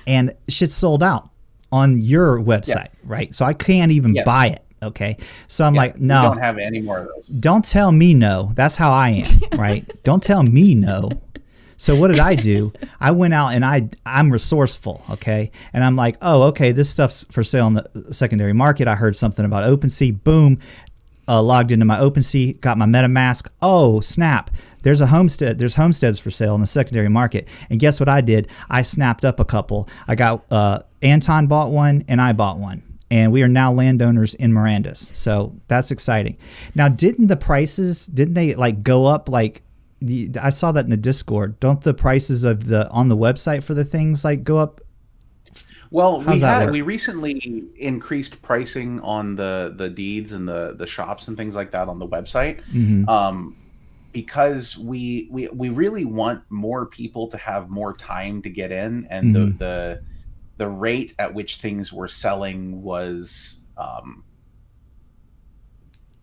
and shit sold out on your website, right? So I can't even buy it. Okay. So I'm like, no. We don't have any more of those. Don't tell me no. That's how I am, right? Don't tell me no. So what did I do? I went out and I'm resourceful, okay? And I'm like, oh, okay, this stuff's for sale on the secondary market. I heard something about OpenSea. Boom. Logged into my OpenSea, got my MetaMask. Oh, snap. There's a homestead. There's homesteads for sale in the secondary market. And guess what I did? I snapped up a couple. I got Anton bought one and I bought one. And we are now landowners in Mirandus. So that's exciting. Now, didn't they like go up? Like, I saw that in the Discord. Don't the prices of on the website for the things like go up? Well, we recently increased pricing on the deeds and the shops and things like that on the website. Because we really want more people to have more time to get in, and the rate at which things were selling was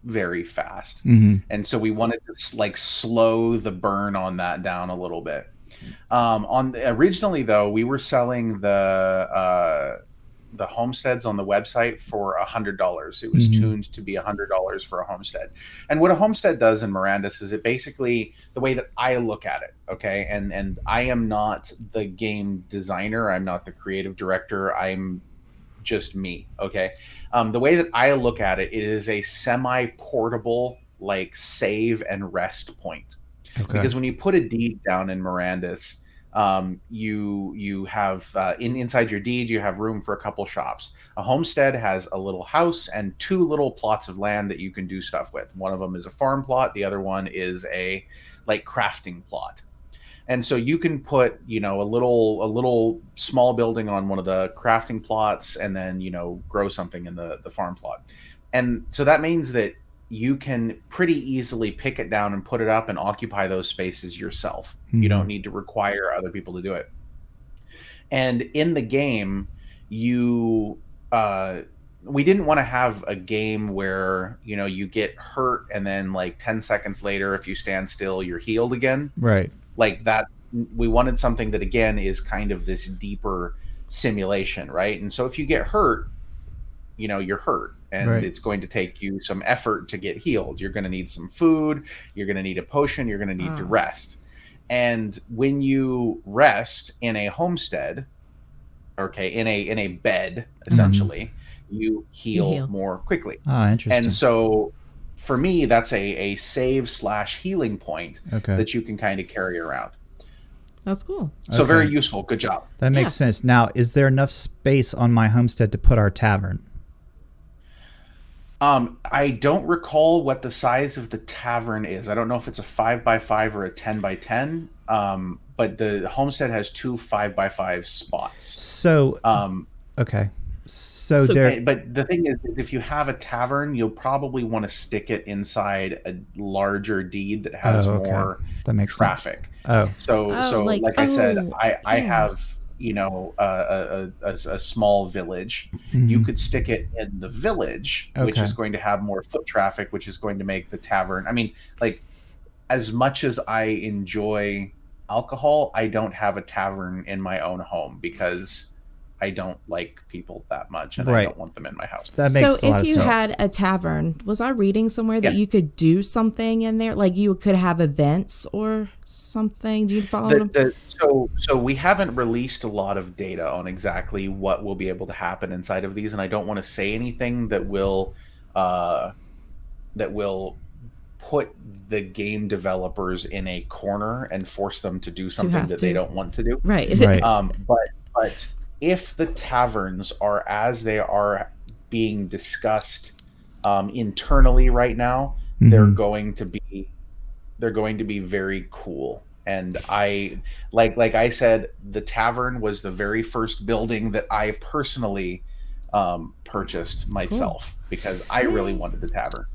very fast. And so we wanted to like slow the burn on that down a little bit. Originally though, we were selling the homesteads on the website for $100. It was tuned to be $100 for a homestead. And what a homestead does in Mirandus is it basically, the way that I look at it, okay, and I am not the game designer, I'm not the creative director, I'm just me, okay? The way that I look at it, it is a semi-portable like save and rest point. Okay. Because when you put a deed down in Mirandus, you have inside your deed you have room for a couple shops. A homestead has a little house and 2 little plots of land that you can do stuff with. One of them is a farm plot, the other one is a like crafting plot. And so you can put, a little small building on one of the crafting plots and then, grow something in the farm plot. And so that means that you can pretty easily pick it down and put it up and occupy those spaces yourself. You don't need to require other people to do it. And in the game, we didn't want to have a game where, you get hurt and then like 10 seconds later, if you stand still, you're healed again. Right. Like that. We wanted something that again is kind of this deeper simulation, right? And so if you get hurt, you're hurt. And it's going to take you some effort to get healed. You're going to need some food. You're going to need a potion. You're going to need to rest. And when you rest in a homestead, okay, in a bed, essentially, you heal more quickly. Oh, interesting. And so for me, that's a save/healing point that you can kind of carry around. That's cool. So very useful. Good job. That makes sense. Now, is there enough space on my homestead to put our tavern? I don't recall what the size of the tavern is. I don't know if it's a 5x5 or a 10x10. But the homestead has 2 5x5 spots. So, okay. So there, but the thing is, if you have a tavern, you'll probably want to stick it inside a larger deed that has more that makes traffic. Sense. So like I said, I have a small village. You could stick it in the village, which is going to have more foot traffic, which is going to make the tavern. I mean, like, as much as I enjoy alcohol, I don't have a tavern in my own home because I don't like people that much, and I don't want them in my house. That makes a lot of sense. So if you had a tavern, was I reading somewhere that you could do something in there? Like you could have events or something? Do you follow them? So we haven't released a lot of data on exactly what will be able to happen inside of these, and I don't want to say anything that will put the game developers in a corner and force them to do something that they don't want to do. Right. But if the taverns are as they are being discussed internally right now, they're going to be very cool. And I like I said, the tavern was the very first building that I personally purchased myself because I really wanted the tavern.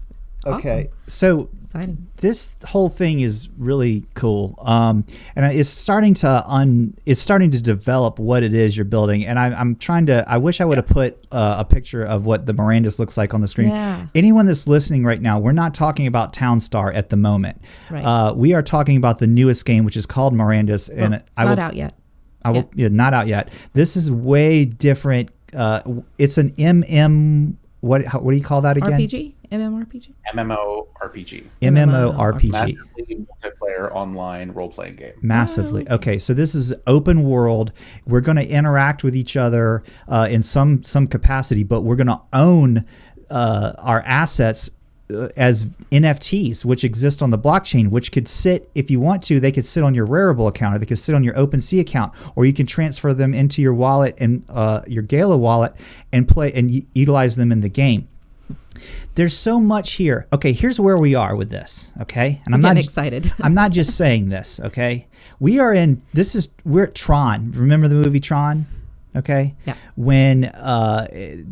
Okay, so exciting. This whole thing is really cool, and it's starting to develop what it is you're building. And I'm trying to. I wish I would have put a picture of what the Mirandus looks like on the screen. Yeah. Anyone that's listening right now, we're not talking about Townstar at the moment. Right. We are talking about the newest game, which is called Mirandus, and it's not out yet. Not out yet. This is way different. it's an what do you call that again? RPG? MMORPG? MMORPG. MMORPG. Massively multiplayer online role-playing game. Massively. Okay, so this is open world. We're going to interact with each other in some capacity, but we're going to own our assets as NFTs, which exist on the blockchain, which could sit, if you want to, they could sit on your Rarible account, or they could sit on your OpenSea account, or you can transfer them into your wallet and your Gala wallet and play and utilize them in the game. There's so much here. Okay, here's where we are with this. Okay, and I'm not excited. I'm not just saying this. Okay, we're at Tron. Remember the movie Tron? Okay. Yeah. When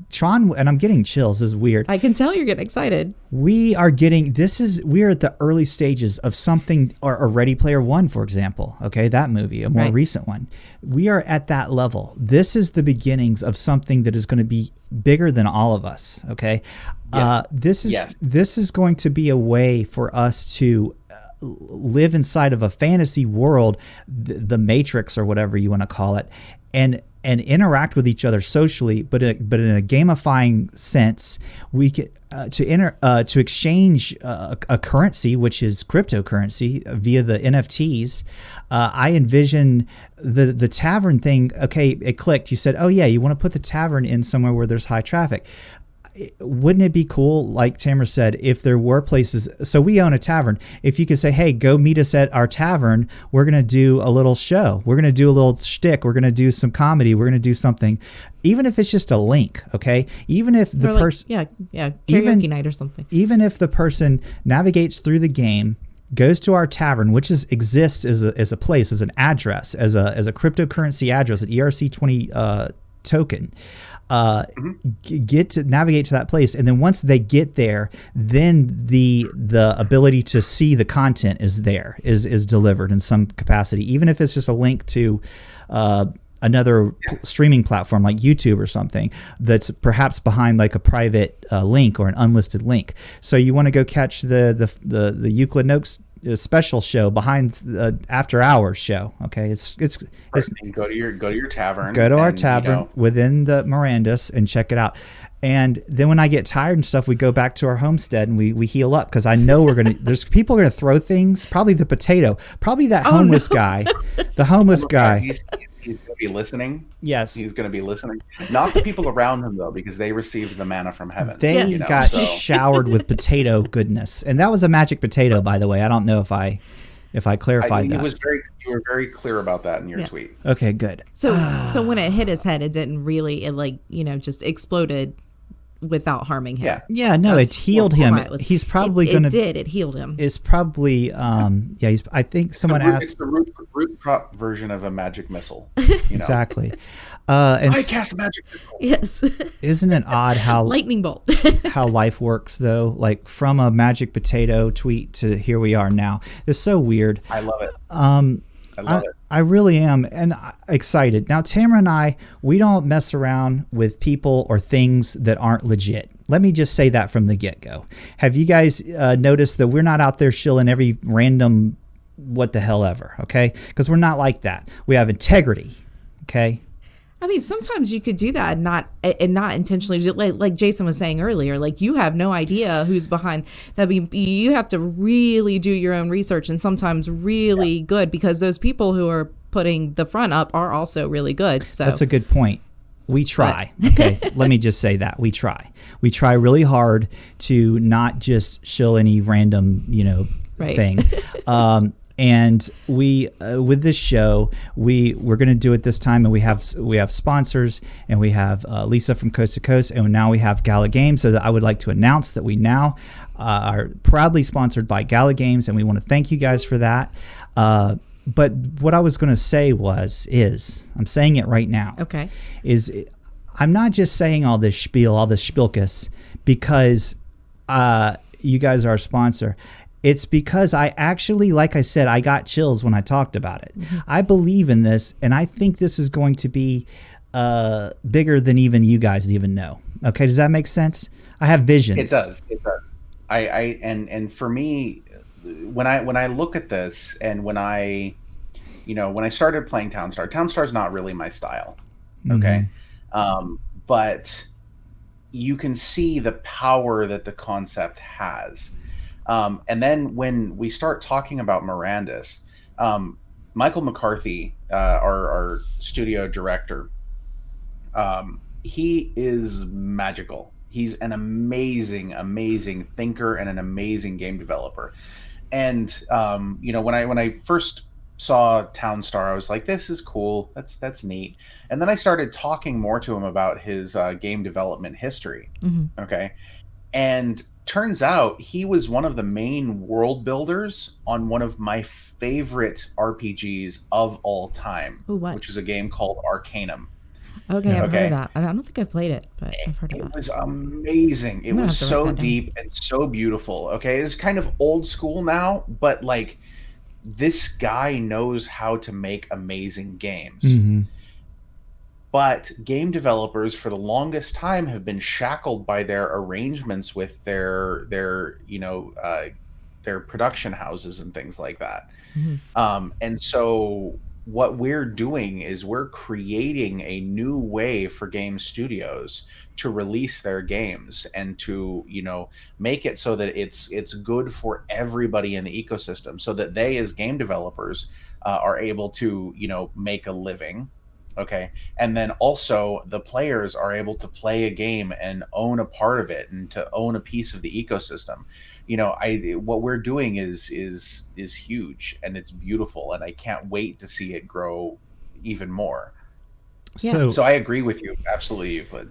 Tron, and I'm getting chills. This is weird. I can tell you're getting excited. We're at the early stages of something, or Ready Player One, for example. Okay, that movie, a more recent one. We are at that level. This is the beginnings of something that is going to be bigger than all of us. Okay. Yeah. This is going to be a way for us to live inside of a fantasy world, the Matrix or whatever you want to call it, and interact with each other socially, but in a gamifying sense. We can to exchange a currency, which is cryptocurrency, via the NFTs. I envision the tavern thing. Okay, it clicked. You said, "Oh yeah, you want to put the tavern in somewhere where there's high traffic." Wouldn't it be cool, like Tamara said, if there were places? So we own a tavern. If you could say, hey, go meet us at our tavern. We're going to do a little show. We're going to do a little shtick. We're going to do some comedy. We're going to do something. Even if it's just a link, okay? Even if the person... Yeah, karaoke night or something. Even if the person navigates through the game, goes to our tavern, which exists as a place, as an address, as a cryptocurrency address, an ERC20 token, get to navigate to that place, and then once they get there, then the ability to see the content is delivered in some capacity, even if it's just a link to another streaming platform like YouTube or something that's perhaps behind like a private link or an unlisted link. So you want to go catch the Euclid Notes special show behind the after hours show. Okay, it's go to your tavern. Go to our tavern within the Mirandas and check it out. And then when I get tired and stuff, we go back to our homestead and we heal up, because I know there's people are gonna throw things. Probably the potato. Probably that homeless guy. The homeless guy. He's going to be listening. Yes. He's going to be listening. Not the people around him, though, because they received the manna from heaven. They got showered with potato goodness. And that was a magic potato, by the way. I don't know if I clarified that. You were very clear about that in your tweet. Okay, good. So when it hit his head, it didn't really, just exploded without harming him. Yeah, no, it healed him. He's probably it healed him. It's probably I think someone asked. It's the root crop version of a magic missile. Exactly. And I cast a magic missile. Yes. Isn't it odd how lightning bolt how life works, though? Like from a magic potato tweet to here we are now. It's so weird. I love it. I love it. I really am, and excited. Now, Tamara and I, we don't mess around with people or things that aren't legit. Let me just say that from the get-go. Have you guys noticed that we're not out there shilling every random what the hell ever, okay? Because we're not like that. We have integrity, okay? I mean, sometimes you could do that and not intentionally, like Jason was saying earlier, like you have no idea who's behind that. You have to really do your own research, and sometimes really good, because those people who are putting the front up are also really good. So that's a good point. We try. Okay, let me just say that we try. We try really hard to not just shill any random, thing. And we, with this show, we're going to do it this time, and we have sponsors, and we have Lisa from Coast to Coast, and now we have Gala Games. So that I would like to announce that we now are proudly sponsored by Gala Games, and we want to thank you guys for that. But what I was going to say is I'm saying it right now. Okay. I'm not just saying all this spiel, all this spilkus, because you guys are our sponsor. It's because I actually, like I said, I got chills when I talked about it. Mm-hmm. I believe in this, and I think this is going to be bigger than even you guys even know. Okay, does that make sense? I have visions. It does. And for me, when I look at this, and when I started playing Townstar is not really my style. Okay. Mm-hmm. but you can see the power that the concept has. And then when we start talking about Mirandus, Michael McCarthy, our studio director, he is magical. He's an amazing, amazing thinker and an amazing game developer. And when I first saw Townstar, I was like, this is cool. That's neat. And then I started talking more to him about his game development history. Mm-hmm. Okay. And turns out he was one of the main world builders on one of my favorite RPGs of all time, which is a game called Arcanum. Okay, I've heard of that. I don't think I've played it, but I've heard of that. It was amazing. It was so deep and so beautiful. Okay, it's kind of old school now, but like this guy knows how to make amazing games. Mm-hmm. But game developers for the longest time have been shackled by their arrangements with their production houses and things like that. Mm-hmm. And so what we're doing is we're creating a new way for game studios to release their games and to, make it so that it's good for everybody in the ecosystem, so that they as game developers are able to, make a living. Okay. And then also the players are able to play a game and own a part of it and to own a piece of the ecosystem. What we're doing is huge and it's beautiful, and I can't wait to see it grow even more. Yeah. So I agree with you. Absolutely, Euclid.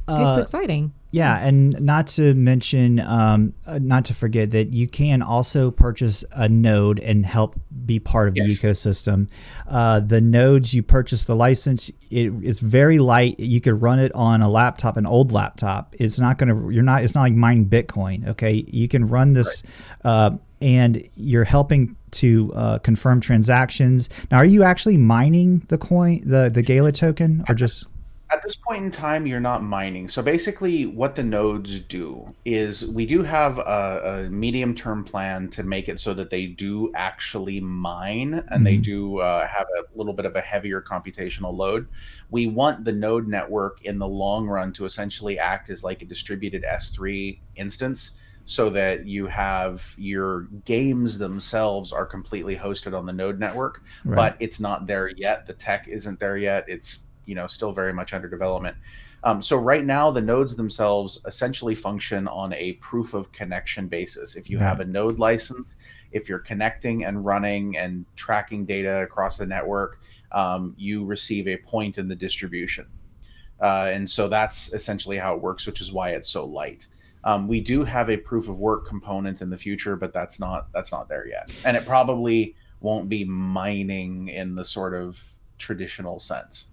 It's exciting. Yeah, and not to mention, not to forget that you can also purchase a node and help be part of the ecosystem. The nodes, you purchase the license. It's very light. You could run it on a laptop, an old laptop. It's not it's not like mining Bitcoin. Okay, you can run this, and you're helping to confirm transactions. Now, are you actually mining the coin, the Gala token, or just? At this point in time, you're not mining. So basically what the nodes do is we do have a medium-term plan to make it so that they do actually mine, and they do have a little bit of a heavier computational load. We want the node network in the long run to essentially act as like a distributed S3 instance, so that you have your games themselves are completely hosted on the node network, but it's not there yet. The tech isn't there yet. It's still very much under development. So right now, the nodes themselves essentially function on a proof of connection basis. If you have a node license, if you're connecting and running and tracking data across the network, you receive a point in the distribution. And so that's essentially how it works, which is why it's so light. We do have a proof of work component in the future, but that's not there yet. And it probably won't be mining in the sort of traditional sense.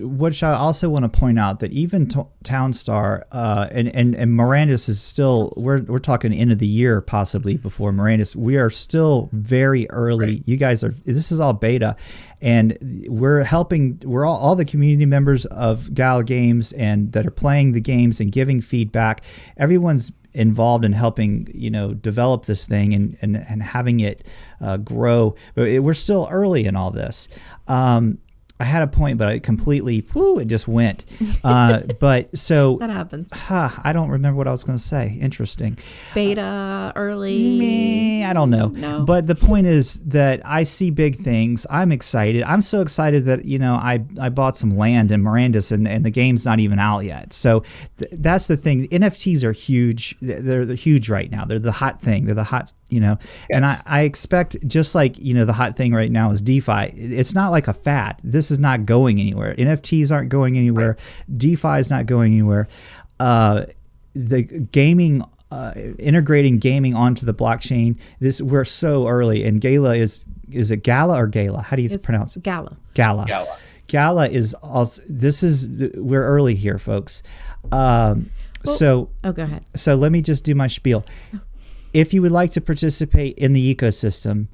Which I also want to point out that even Townstar and Mirandus is still, we're talking end of the year possibly before Mirandus. We are still very early. Right. You guys are, this is all beta, and we're helping, we're all the community members of Gala Games and that are playing the games and giving feedback. Everyone's involved in helping develop this thing and having it grow. But we're still early in all this. I had a point, but I completely, it just went. But so that happens. I don't remember what I was going to say. Interesting. Beta, early. I don't know. No. But the point is that I see big things. I'm excited. I'm so excited that, I bought some land in Mirandus and the game's not even out yet. So that's the thing. NFTs are huge. They're huge right now. They're the hot thing. They're the hot, Yes. And I expect, just like, the hot thing right now is DeFi. It's not like a fad. This is not going anywhere. NFTs aren't going anywhere. Right. DeFi is not going anywhere. The gaming, integrating gaming onto the blockchain. We're so early. And Gala is it Gala or Gala? How do you pronounce it? Gala. Gala is also. We're early here, folks. Go ahead. So let me just do my spiel. If you would like to participate in the ecosystem,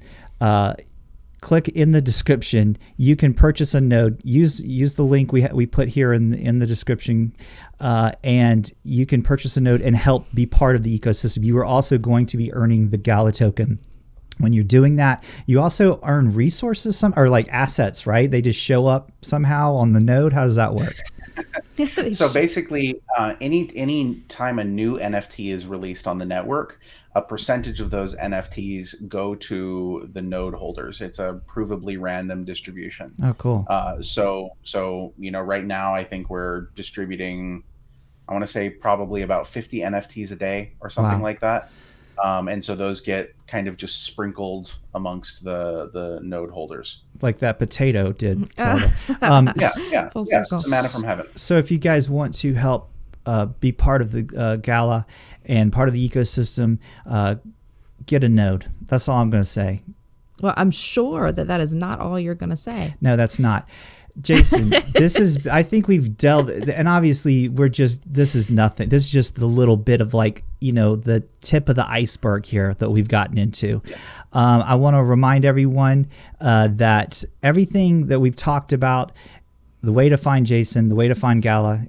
click in the description. You can purchase a node. Use the link we put here in the description, and you can purchase a node and help be part of the ecosystem. You are also going to be earning the Gala token. when you're doing that, you also earn resources, or like assets, right? They just show up somehow on the node. How does that work? So basically, any time a new NFT is released on the network, a percentage of those NFTs go to the node holders. It's a provably random distribution. Oh, cool. So right now I think we're distributing, I want to say probably about 50 NFTs a day or something like that. And so those get kind of just sprinkled amongst the node holders, like that potato did. Yeah, it's the manna from heaven. So if you guys want to help be part of the Gala and part of the ecosystem, get a node. That's all I'm going to say. Well, I'm sure that is not all you're going to say. No, that's not. Jason, I think we've delved, and obviously this is nothing. This is just the little bit of the tip of the iceberg here that we've gotten into. Yeah. I want to remind everyone that everything that we've talked about, the way to find Jason, the way to find Gala,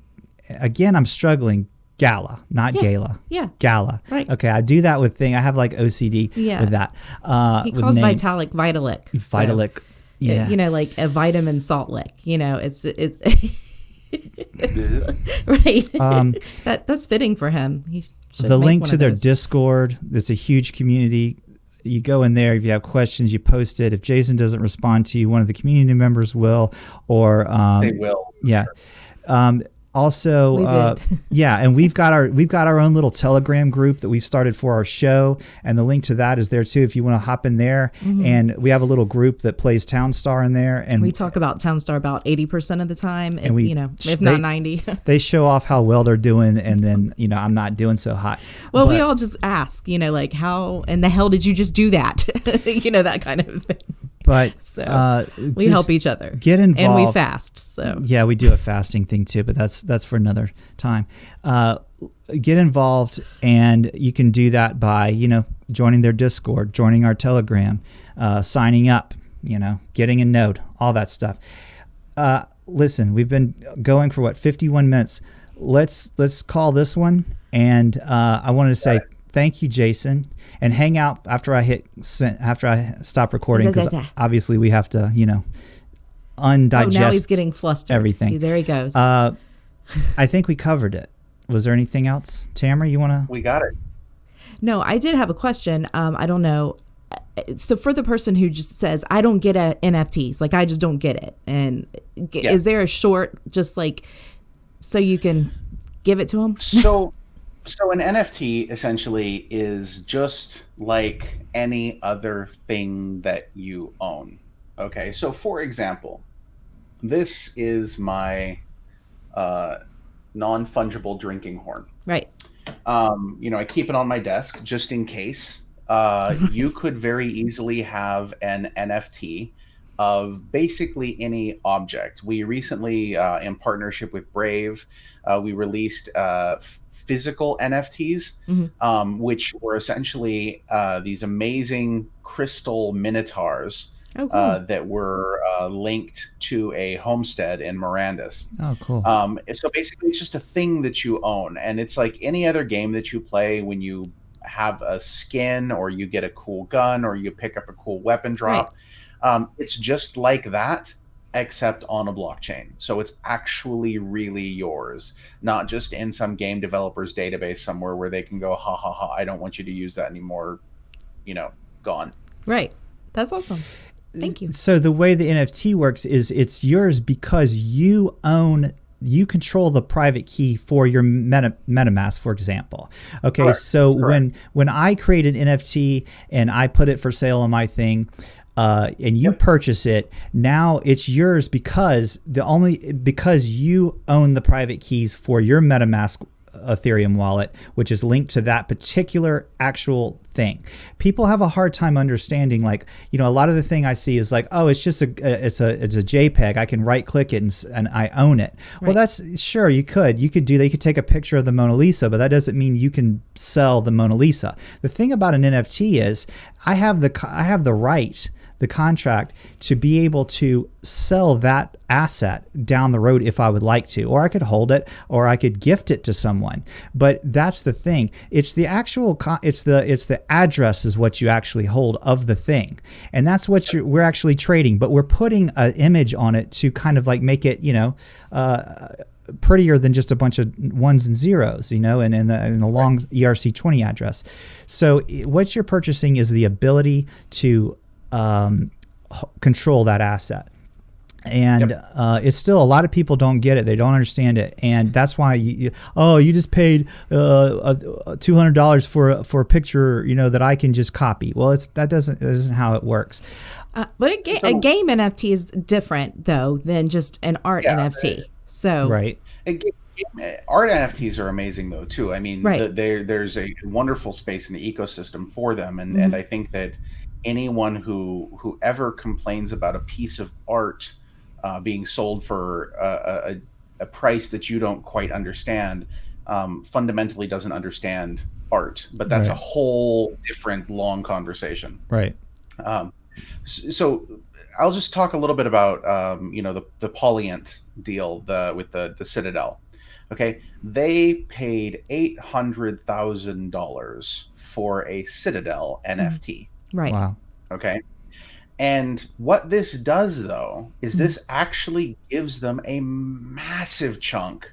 again, I'm struggling. Gala, not Gala. Yeah. Gala. Right. Okay, I do that with I have like OCD with that. He calls Vitalik Vitalik. Vitalik. So. Yeah. Like a vitamin salt lick, it's right. That's fitting for him. He should the make link one to of their those. Discord. There's a huge community. You go in there. If you have questions, you post it. If Jason doesn't respond to you, one of the community members will, or they will. Yeah. Also, and we've got our own little Telegram group that we've started for our show, and the link to that is there too if you want to hop in there. Mm-hmm. And we have a little group that plays Townstar in there, and we talk about Townstar about 80% of the time, if not 90. They show off how well they're doing, and then I'm not doing so hot. Well, we all just ask, like, how in the hell did you just do that? That kind of thing. But we help each other. Get involved, and we fast. So yeah, we do a fasting thing too, but that's for another time. Get involved, and you can do that by joining their Discord, joining our Telegram, signing up, getting a node, all that stuff. Listen, we've been going for 51 minutes. Let's call this one, and I wanted to say. Thank you, Jason, and hang out after I stop recording, because obviously we have to, undigest. Now he's getting flustered. Everything. There he goes. I think we covered it. Was there anything else, Tamara? You want to? We got it. No, I did have a question. I don't know. So for the person who just says, I don't get NFTs, like I just don't get it, and is there a short, just like, so you can give it to them? So an NFT essentially is just like any other thing that you own. Okay, so for example, this is my non-fungible drinking horn. Right. I keep it on my desk just in case. You could very easily have an NFT of basically any object. We recently, in partnership with Brave, we released physical NFTs, mm-hmm. Which were essentially these amazing crystal minotaurs that were linked to a homestead in Mirandus. Oh, cool. So basically, it's just a thing that you own, and it's like any other game that you play when you have a skin, or you get a cool gun, or you pick up a cool weapon drop. Right. It's just like that, except on a blockchain. So it's actually really yours, not just in some game developer's database somewhere where they can go, ha ha ha, I don't want you to use that anymore. Gone. Right. That's awesome. Thank you. So the way the NFT works is it's yours because you control the private key for your MetaMask, for example. Okay, correct. So correct. when I create an NFT and I put it for sale on my thing, and you purchase it, now it's yours because you own the private keys for your MetaMask Ethereum wallet, which is linked to that particular actual thing. People have a hard time understanding, a lot of the thing I see is like, oh, it's just it's a JPEG. I can right click it and I own it. Right. Well, that's sure you could do that. You could take a picture of the Mona Lisa, but that doesn't mean you can sell the Mona Lisa. The thing about an NFT is I have the right the contract to be able to sell that asset down the road if I would like to, or I could hold it, or I could gift it to someone. But that's the thing. It's the actual, it's the address is what you actually hold of the thing. And that's what we're actually trading, but we're putting an image on it to kind of like make it, prettier than just a bunch of ones and zeros, and a long ERC20 address. So what you're purchasing is the ability to control that asset. And it's still, a lot of people don't get it. They don't understand it. And that's why you just paid $200 for a picture, that I can just copy. Well, that isn't how it works. But a game NFT is different though than just an art NFT. So right. Art NFTs are amazing though too. I mean, right. There's a wonderful space in the ecosystem for them, and I think that anyone who ever complains about a piece of art being sold for a price that you don't quite understand, fundamentally doesn't understand art. But that's a whole different long conversation. Right. So I'll just talk a little bit about the Polyant deal with the Citadel. Okay, they paid $800,000 for a Citadel NFT. Right. Wow. Okay. And what this does, though, is this actually gives them a massive chunk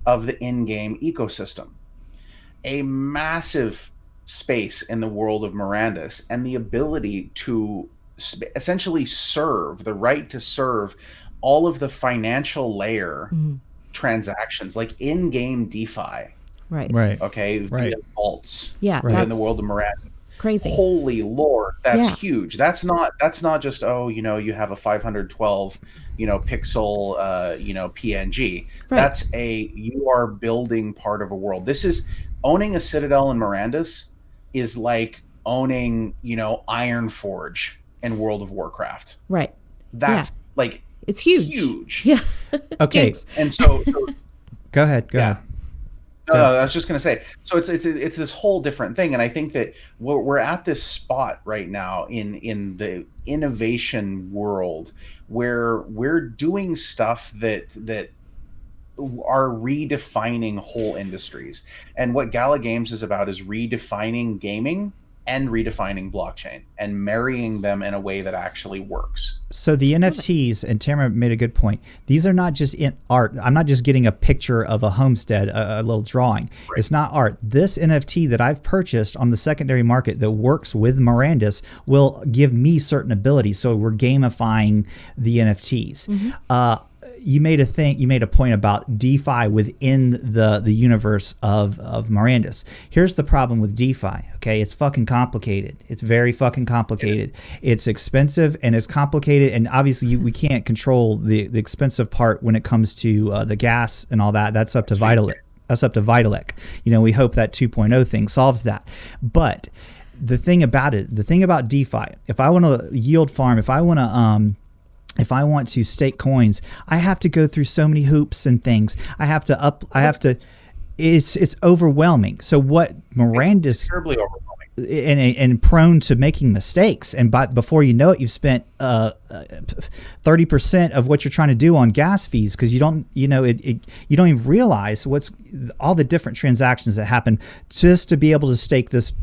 of the in-game ecosystem, a massive space in the world of Mirandus, and the ability to essentially serve the right to serve all of the financial layer transactions, like in-game DeFi. Right. Okay. Via vaults. Yeah. In the world of Mirandus. Crazy. Holy Lord, that's huge. That's not just you have a 512 pixel PNG. Right. That's you are building part of a world. This is owning a Citadel in Mirandus is like owning Ironforge in World of Warcraft. Right. That's like it's huge. Yeah. Okay. And so go ahead. No, I was just going to say, so it's this whole different thing, and I think that we're at this spot right now in the innovation world where we're doing stuff that are redefining whole industries, and what Gala Games is about is redefining gaming and redefining blockchain and marrying them in a way that actually works. So the NFTs, and Tamara made a good point, these are not just in art. I'm not just getting a picture of a homestead, a little drawing. Right. It's not art. This NFT that I've purchased on the secondary market that works with Mirandus will give me certain abilities. So we're gamifying the NFTs. You made a point about DeFi within the universe of Mirandus. Here's the problem with DeFi. Okay, it's fucking complicated. It's very fucking complicated. It's expensive and it's complicated, and obviously we can't control the expensive part when it comes to the gas and all that. That's up to Vitalik. That's up to Vitalik. We hope that 2.0 thing solves that. But the thing about DeFi, if I want to yield farm, if I want to stake coins, I have to go through so many hoops and things. It's overwhelming. So what Mirandus, it's terribly overwhelming and prone to making mistakes. And before you know it, you've spent 30% of what you're trying to do on gas fees because you don't even realize what's all the different transactions that happen just to be able to stake this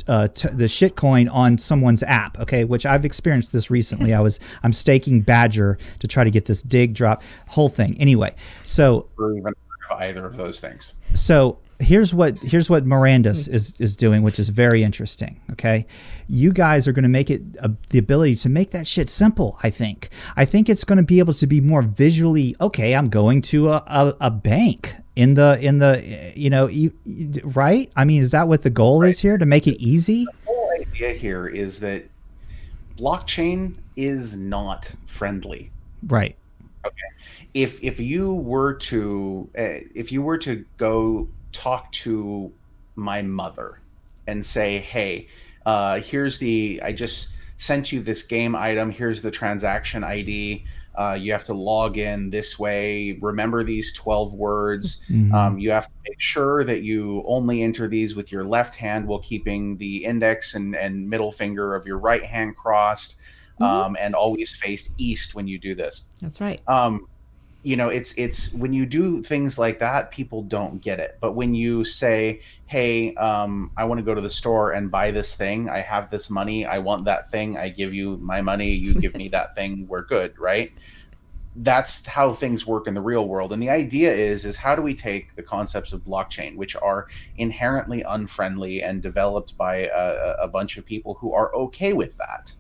the shitcoin on someone's app, okay, which I've experienced this recently. I'm staking Badger to try to get this dig drop whole thing. Anyway, so or even either of those things. So here's what Mirandus is doing, which is very interesting. Okay, you guys are going to make it the ability to make that shit simple. I think it's going to be able to be more visually. Okay, I'm going to a bank. In the right? I mean, is that what the goal is here, to make it easy? The whole idea here is that blockchain is not friendly. Right. Okay. If you were to go talk to my mother and say, hey, I just sent you this game item. Here's the transaction ID. You have to log in this way. Remember these 12 words. You have to make sure that you only enter these with your left hand while keeping the index and middle finger of your right hand crossed. and always face east when you do this. That's right. It's when you do things like that, people don't get it. But when you say, hey, I want to go to the store and buy this thing, I have this money, I want that thing, I give you my money, you give me that thing, we're good, right? That's how things work in the real world. And the idea is how do we take the concepts of blockchain, which are inherently unfriendly and developed by a bunch of people who are okay with that,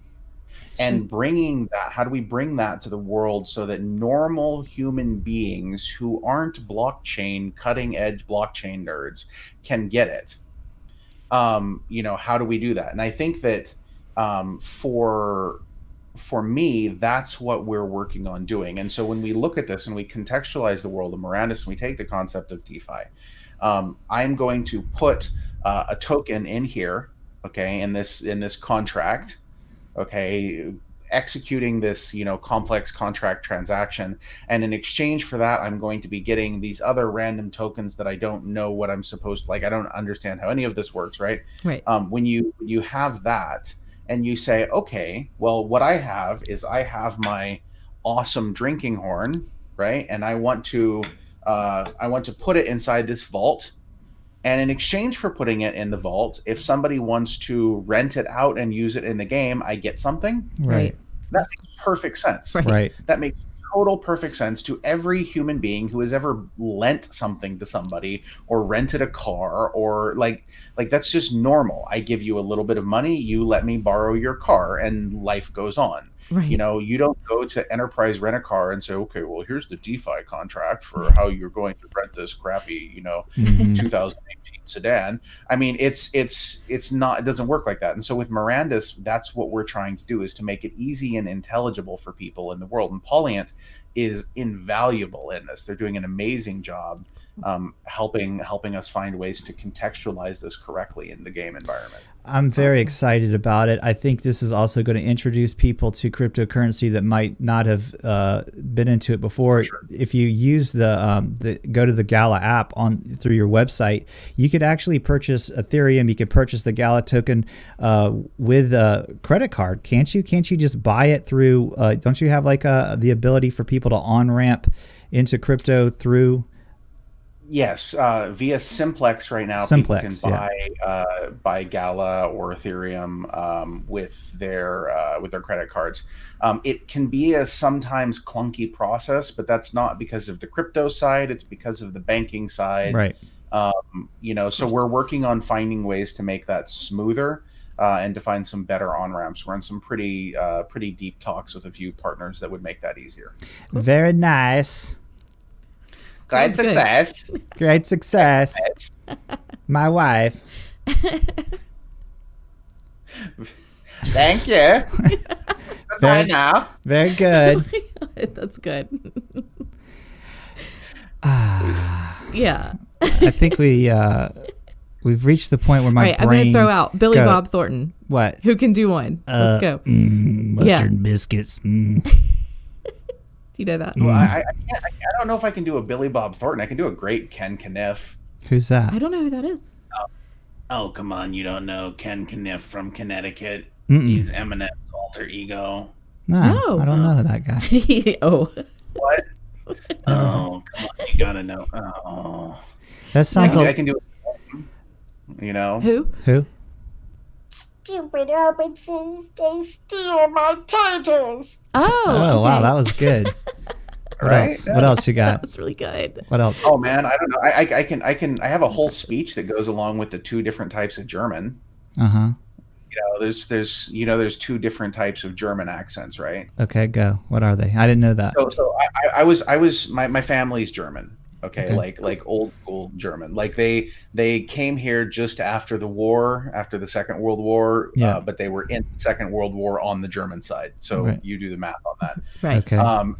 and bringing that, how do we bring that to the world so that normal human beings who aren't blockchain, cutting edge blockchain nerds can get it? How do we do that? And I think that for me, that's what we're working on doing. And so when we look at this and we contextualize the world of Mirandus and we take the concept of DeFi, I'm going to put a token in here, okay, in this contract, okay, executing this, complex contract transaction. And in exchange for that, I'm going to be getting these other random tokens that I don't know what I'm supposed to, like, I don't understand how any of this works, right? Right. When you have that and you say, okay, well, what I have is I have my awesome drinking horn, right? And I want to put it inside this vault. And in exchange for putting it in the vault, if somebody wants to rent it out and use it in the game, I get something. Right. That makes perfect sense. Right. That makes total perfect sense to every human being who has ever lent something to somebody or rented a car, or like that's just normal. I give you a little bit of money, you let me borrow your car, and life goes on. Right. You don't go to Enterprise Rent a Car and say, okay, well, here's the DeFi contract for how you're going to rent this crappy, 2018 sedan. I mean, it's not, it doesn't work like that. And so with Mirandus, that's what we're trying to do, is to make it easy and intelligible for people in the world. And Polyant is invaluable in this. They're doing an amazing job helping us find ways to contextualize this correctly in the game environment. I'm very excited about it. I think this is also going to introduce people to cryptocurrency that might not have been into it before. Sure. If you use the go to the Gala app through your website, you could actually purchase Ethereum. You could purchase the Gala token with a credit card, can't you? Can't you just buy it through? Don't you have like the ability for people to on-ramp into crypto through? Yes, via Simplex right now, Simplex, people can buy Gala or Ethereum with their credit cards. It can be a sometimes clunky process, but that's not because of the crypto side; it's because of the banking side. Right. So we're working on finding ways to make that smoother and to find some better on ramps. We're in some pretty deep talks with a few partners that would make that easier. Very nice. Great success. Great success. My wife. Thank you. Bye now. Very good. That's good. Yeah. I think we've reached the point where my brain. I'm going to throw out Billy Bob Thornton. What? Who can do one? Let's go. Mustard and biscuits. You know that? Well, I don't know if I can do a Billy Bob Thornton. I can do a great Ken Kniff. Who's that? I don't know who that is. Oh, come on. You don't know Ken Kniff from Connecticut? He's Eminem's alter ego. No, I don't know that guy. Oh. What? Oh, come on. You got to know. Oh. That sounds like... I can do it. Who? Stupid Robinsons, they steal my taters. Oh, wow, that was good. What else you got? That was really good. What else? Oh man, I don't know. I have a whole speech that goes along with the two different types of German. There's two different types of German accents, right? Okay, go. What are they? I didn't know that. So I was my family's German. Okay. Like old school German. Like they came here just after the war, after the Second World War, but they were in the Second World War on the German side. So you do the math on that. Right. Okay. And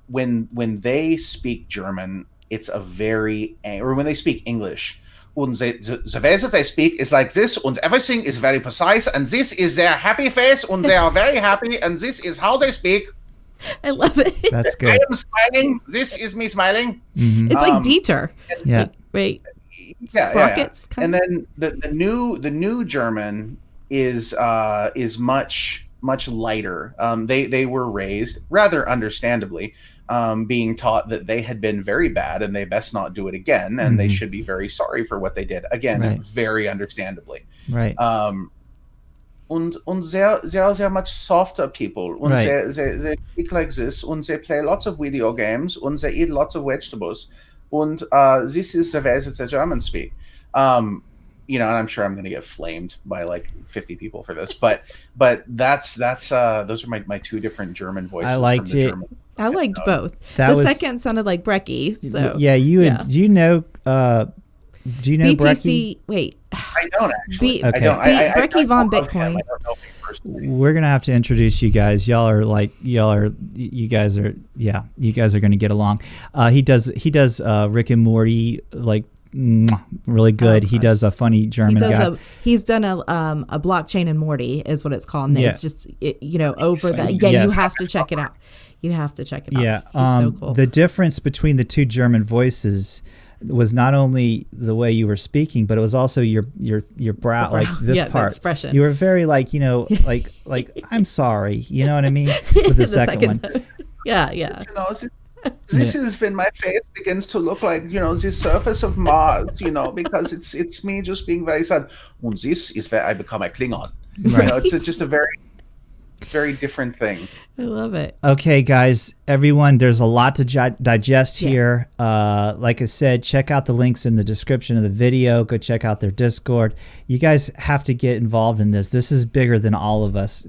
when they speak German, it's or when they speak English, and the way that they speak is like this, and everything is very precise, and this is their happy face, and they are very happy, and this is how they speak. I love it. That's good. I am smiling. This is me smiling. Mm-hmm. It's like Dieter. Yeah. Wait. Sprockets. And then the new German is much much lighter. They were raised rather understandably, being taught that they had been very bad and they best not do it again, and they should be very sorry for what they did. Again, very understandably. Right. Und sehr much softer people. And they speak like this, and they play lots of video games, and they eat lots of vegetables. And this is the way that the Germans speak. You know, and I'm sure I'm going to get flamed by like 50 people for this, but that's those are my two different German voices. I liked it. I liked both. The second sounded like Brecky. So yeah, do you know BTC? Brecky? Wait, I don't actually. Okay. I don't. Brecky von Bitcoin. I don't know him personally. We're gonna have to introduce you guys. You guys are gonna get along. He does Rick and Morty like really good. He does a funny German guy. He's done a blockchain and Morty is what it's called. And it's just over the you have to check it out. You have to check it out. Yeah, he's so cool. The difference between the two German voices was not only the way you were speaking, but it was also your brow, like this part. Expression. You were very like like I'm sorry. You know what I mean? With the second one. Yeah. You know, this is when my face begins to look like, the surface of Mars, because it's me just being very sad. And this is where I become a Klingon. Right. It's just a very, very different thing. I love it. Okay, guys, everyone, there's a lot to digest here. Like I said, check out the links in the description of the video. Go check out their Discord. You guys have to get involved in this. This is bigger than all of us.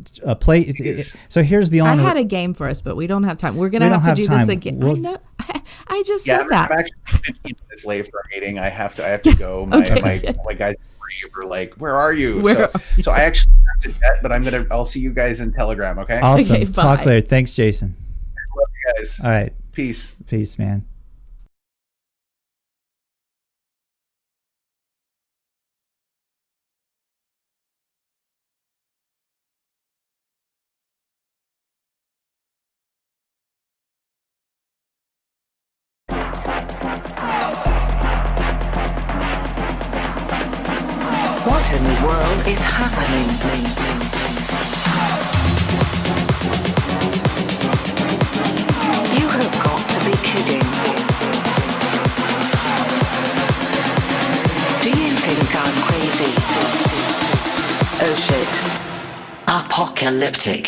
So here's the only. I had a game for us, but we don't have time. We're gonna have to do this again. I know. I just said that. I'm actually 15 minutes late for a meeting. I have to go. My guys were like, "Where are you?" So I actually have to jet, but I'll see you guys in Telegram. Okay. Awesome. Okay, talk later. Thanks, Jason. Love you guys. All right. Peace, man. What in the world is happening? You have got to be kidding. Do you think I'm crazy? Oh shit. Apocalyptic.